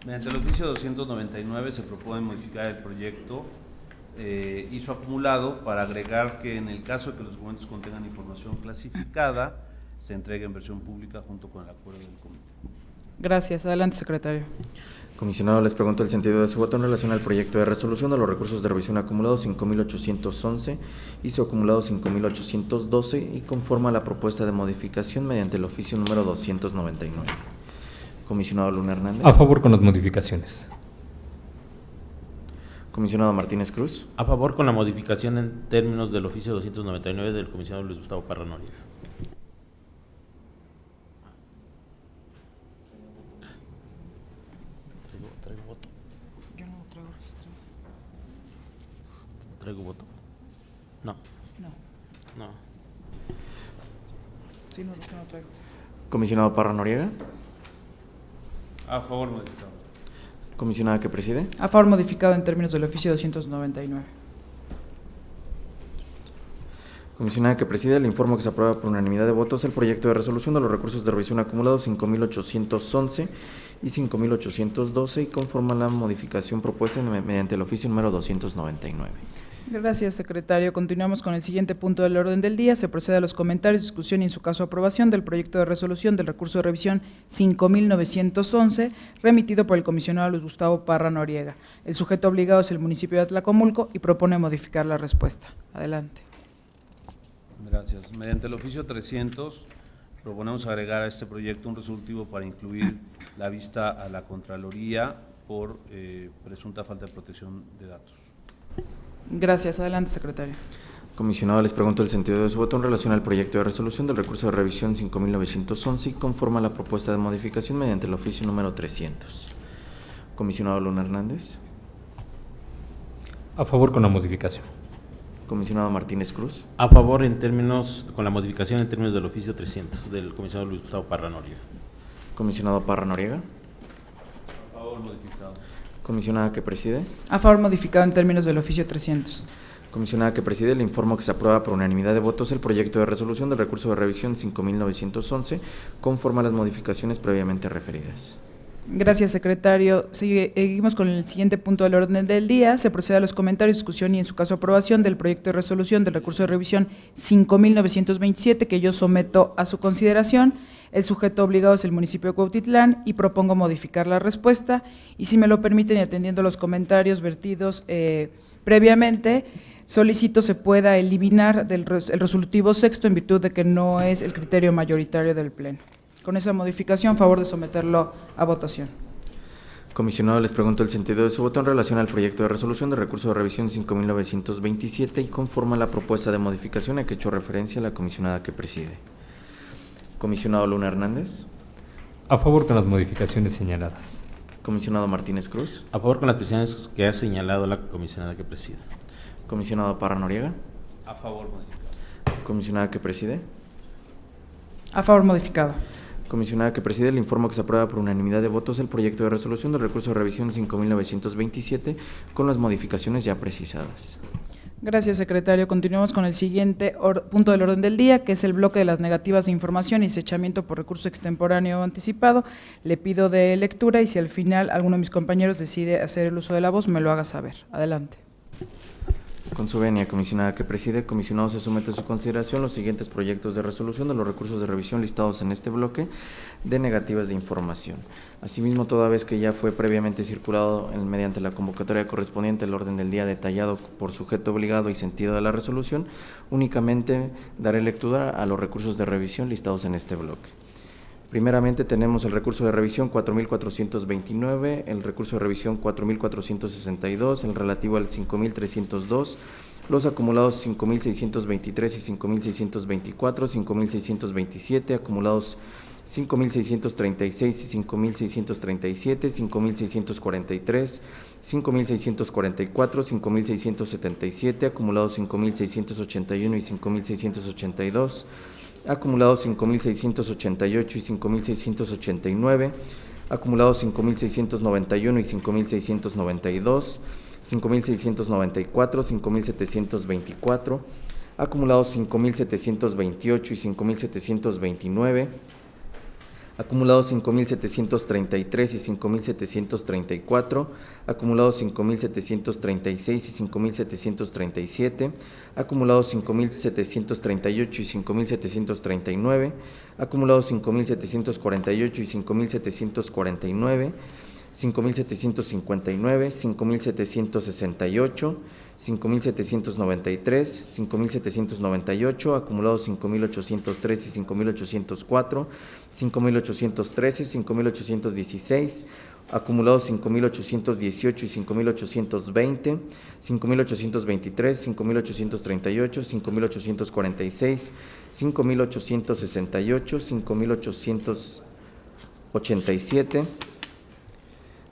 Mediante el oficio 299 se propone modificar el proyecto ISO acumulado para agregar que en el caso de que los documentos contengan información clasificada, se entregue en versión pública junto con el acuerdo del comité. Gracias. Adelante, secretario. Comisionado, les pregunto el sentido de su voto en relación al proyecto de resolución de los recursos de revisión acumulados 5811, ISO acumulado 5812 y conforme a la propuesta de modificación mediante el oficio número 299. Comisionado Luna Hernández. A favor con las modificaciones. Comisionado Martínez Cruz. A favor con la modificación en términos del oficio 299 del comisionado Luis Gustavo Parra Noriega. ¿Traigo voto? Yo no traigo registrado. ¿Traigo voto? No. No. No. Sí, no traigo. Comisionado Parra Noriega. A favor, modificado. Comisionada que preside. A favor, modificado en términos del oficio 299. Comisionada que preside, le informo que se aprueba por unanimidad de votos el proyecto de resolución de los recursos de revisión acumulados 5811 y 5812 y conforme a la modificación propuesta mediante el oficio número 299. Gracias, secretario. Continuamos con el siguiente punto del orden del día. Se procede a los comentarios, discusión y, en su caso, aprobación del proyecto de resolución del recurso de revisión 5911, remitido por el comisionado Luis Gustavo Parra Noriega. El sujeto obligado es el municipio de Atlacomulco y propone modificar la respuesta. Adelante. Gracias. Mediante el oficio 300, proponemos agregar a este proyecto un resolutivo para incluir la vista a la Contraloría por presunta falta de protección de datos. Gracias. Adelante, secretario. Comisionado, les pregunto el sentido de su voto en relación al proyecto de resolución del recurso de revisión 5911 y conforme a la propuesta de modificación mediante el oficio número 300. Comisionado Luna Hernández. A favor con la modificación. Comisionado Martínez Cruz. A favor en términos, con la modificación en términos del oficio 300 del comisionado Luis Gustavo Parra Noriega. Comisionado Parra Noriega. A favor, modificado. Comisionada que preside. A favor, modificado en términos del oficio 300. Comisionada que preside, le informo que se aprueba por unanimidad de votos el proyecto de resolución del recurso de revisión 5911 conforme a las modificaciones previamente referidas. Gracias, secretario. Seguimos con el siguiente punto del orden del día. Se procede a los comentarios, discusión y, en su caso, aprobación del proyecto de resolución del recurso de revisión 5927, que yo someto a su consideración. El sujeto obligado es el municipio de Cuautitlán y propongo modificar la respuesta. Y si me lo permiten, y atendiendo los comentarios vertidos previamente, solicito se pueda eliminar el resolutivo sexto en virtud de que no es el criterio mayoritario del Pleno. Con esa modificación, favor de someterlo a votación. Comisionado, les pregunto el sentido de su voto en relación al proyecto de resolución de recurso de revisión 5927 y conforme a la propuesta de modificación a que he hecho referencia la comisionada que preside. Comisionado Luna Hernández. A favor con las modificaciones señaladas. Comisionado Martínez Cruz. A favor con las precisiones que ha señalado la comisionada que preside. Comisionado Parra Noriega. A favor, modificado. Comisionada que preside. A favor, modificado. Comisionada que preside, le informo que se aprueba por unanimidad de votos el proyecto de resolución del recurso de revisión 5927 con las modificaciones ya precisadas. Gracias, secretario. Continuamos con el siguiente punto del orden del día, que es el bloque de las negativas de información y desechamiento por recurso extemporáneo o anticipado. Le pido de lectura y si al final alguno de mis compañeros decide hacer el uso de la voz, me lo haga saber. Adelante. Con su venia, comisionada que preside, comisionado, se somete a su consideración los siguientes proyectos de resolución de los recursos de revisión listados en este bloque de negativas de información. Asimismo, toda vez que ya fue previamente circulado mediante la convocatoria correspondiente al orden del día detallado por sujeto obligado y sentido de la resolución, únicamente daré lectura a los recursos de revisión listados en este bloque. Primeramente tenemos el recurso de revisión 4429, el recurso de revisión 4462, el relativo al 5302, los acumulados 5623 y 5624, 5627, acumulados 5636 y 5637, 5643, 5644, 5677, acumulados 5681 y 5682, acumulados 5.688 y 5.689, acumulados 5.691 y 5.692, 5.694, 5.724, acumulados 5.728 y 5.729, acumulados 5.733 y 5.734, acumulados 5.736 y 5.737, acumulados 5.738 y 5.739, acumulados 5.748 y 5.749, 5.759, 5.768, 5.793, 5.798, acumulados 5.803 y 5.804, 5.813, 5.816, acumulados 5.818 y 5.820, 5.823, 5.838, 5.846, 5.868, 5.887,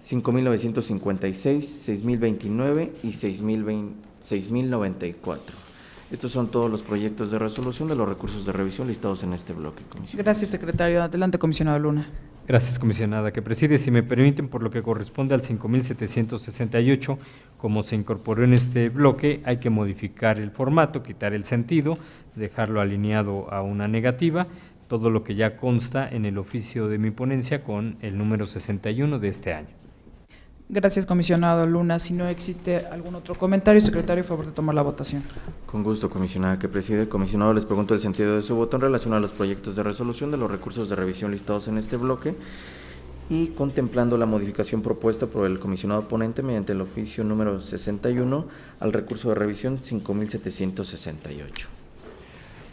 5.956, 6.029 y 6.094. Estos son todos los proyectos de resolución de los recursos de revisión listados en este bloque, comisionado. Gracias, secretario. Adelante, comisionado Luna. Gracias, comisionada que preside. Si me permiten, por lo que corresponde al 5768, como se incorporó en este bloque, hay que modificar el formato, quitar el sentido, dejarlo alineado a una negativa, todo lo que ya consta en el oficio de mi ponencia con el número 61 de este año. Gracias, comisionado Luna. Si no existe algún otro comentario, secretario, a favor de tomar la votación. Con gusto, comisionada que preside. Comisionado, les pregunto el sentido de su voto en relación a los proyectos de resolución de los recursos de revisión listados en este bloque y contemplando la modificación propuesta por el comisionado ponente mediante el oficio número 61 al recurso de revisión 5768.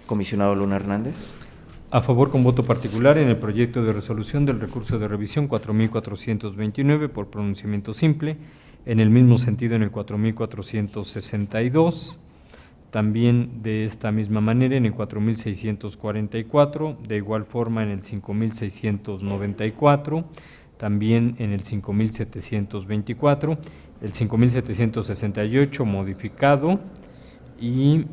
Comisionado Luna Hernández. A favor con voto particular en el proyecto de resolución del recurso de revisión 4429 por pronunciamiento simple, en el mismo sentido en el 4462, también de esta misma manera en el 4644, de igual forma en el 5694, también en el 5724, el 5768 modificado y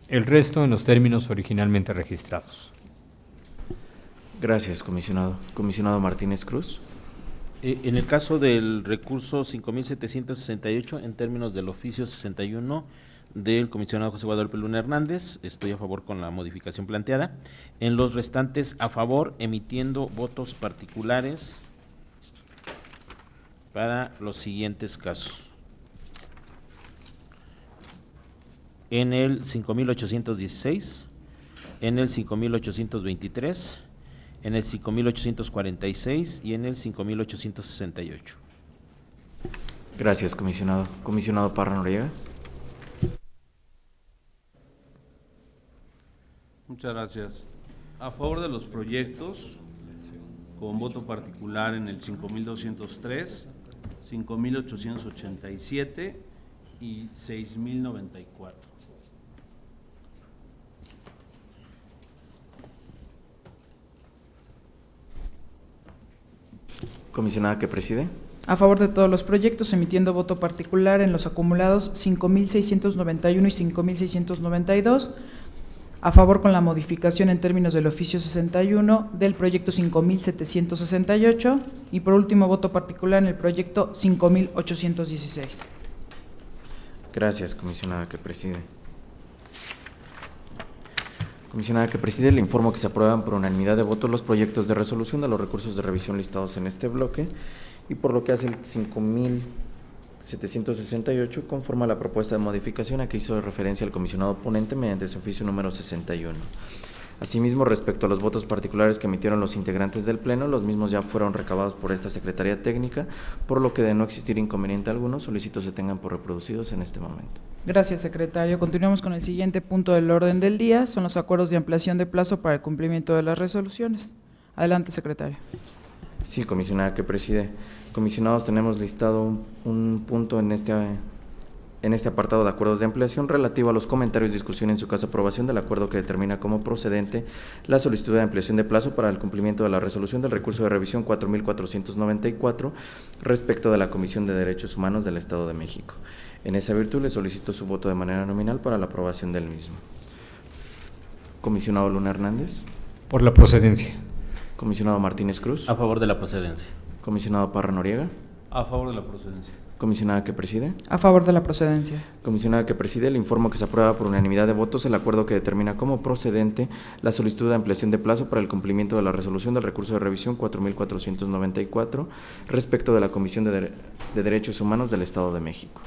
el resto en los términos originalmente registrados. Gracias, comisionado. Comisionado Martínez Cruz. En el caso del recurso 5768, en términos del oficio 61 del comisionado José Guadalupe Luna Hernández, estoy a favor con la modificación planteada. En los restantes, a favor, emitiendo votos particulares para los siguientes casos. En el 5816, en el 5823, en el 5846 y en el 5868. Gracias, comisionado. Comisionado Parra Noriega. Muchas gracias. A favor de los proyectos, con voto particular en el 5203, 5887 y 6094. Comisionada que preside. A favor de todos los proyectos, emitiendo voto particular en los acumulados 5.691 y 5.692. A favor con la modificación en términos del oficio 61 del proyecto 5.768. Y por último, voto particular en el proyecto 5.816. Gracias, comisionada que preside. Comisionada que preside, le informo que se aprueban por unanimidad de votos los proyectos de resolución de los recursos de revisión listados en este bloque y por lo que hace el 5.768 conforme a la propuesta de modificación a que hizo referencia el comisionado ponente mediante su oficio número 61. Asimismo, respecto a los votos particulares que emitieron los integrantes del Pleno, los mismos ya fueron recabados por esta Secretaría Técnica, por lo que de no existir inconveniente alguno, solicito se tengan por reproducidos en este momento. Gracias, secretario. Continuamos con el siguiente punto del orden del día. Son los acuerdos de ampliación de plazo para el cumplimiento de las resoluciones. Adelante, secretario. Sí, comisionada que preside. Comisionados, tenemos listado un punto en este apartado de acuerdos de ampliación relativo a los comentarios y discusión en su caso aprobación del acuerdo que determina como procedente la solicitud de ampliación de plazo para el cumplimiento de la resolución del recurso de revisión 4494 respecto de la Comisión de Derechos Humanos del Estado de México. En esa virtud le solicito su voto de manera nominal para la aprobación del mismo. Comisionado Luna Hernández. Por la procedencia. Comisionado Martínez Cruz. A favor de la procedencia. Comisionado Parra Noriega. A favor de la procedencia. Comisionada que preside. A favor de la procedencia. Comisionada que preside, le informo que se aprueba por unanimidad de votos el acuerdo que determina como procedente la solicitud de ampliación de plazo para el cumplimiento de la resolución del recurso de revisión 4494 respecto de la Comisión de Derechos Humanos del Estado de México.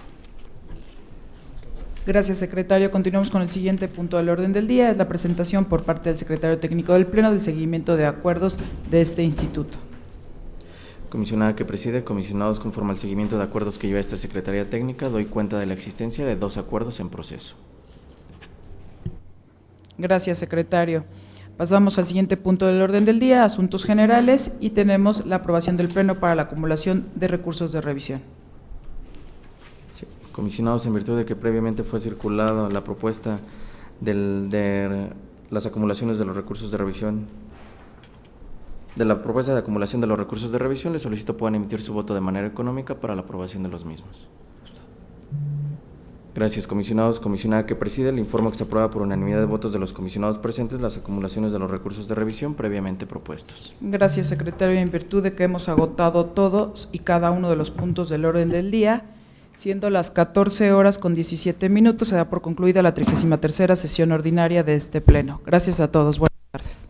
Gracias, secretario. Continuamos con el siguiente punto del orden del día. Es la presentación por parte del secretario técnico del Pleno del seguimiento de acuerdos de este instituto. Comisionada que preside, comisionados, conforme al seguimiento de acuerdos que lleva esta Secretaría Técnica, doy cuenta de la existencia de 2 acuerdos en proceso. Gracias, secretario. Pasamos al siguiente punto del orden del día, asuntos generales, y tenemos la aprobación del Pleno para la acumulación de recursos de revisión. Sí. Comisionados, en virtud de que previamente fue circulada la propuesta de las acumulaciones de los recursos de revisión, de la propuesta de acumulación de los recursos de revisión, les solicito puedan emitir su voto de manera económica para la aprobación de los mismos. Gracias, comisionados. Comisionada que preside, le informo que se aprueba por unanimidad de votos de los comisionados presentes las acumulaciones de los recursos de revisión previamente propuestos. Gracias, secretario. En virtud de que hemos agotado todos y cada uno de los puntos del orden del día, siendo las 14:17, se da por concluida la 33ª sesión ordinaria de este Pleno. Gracias a todos. Buenas tardes.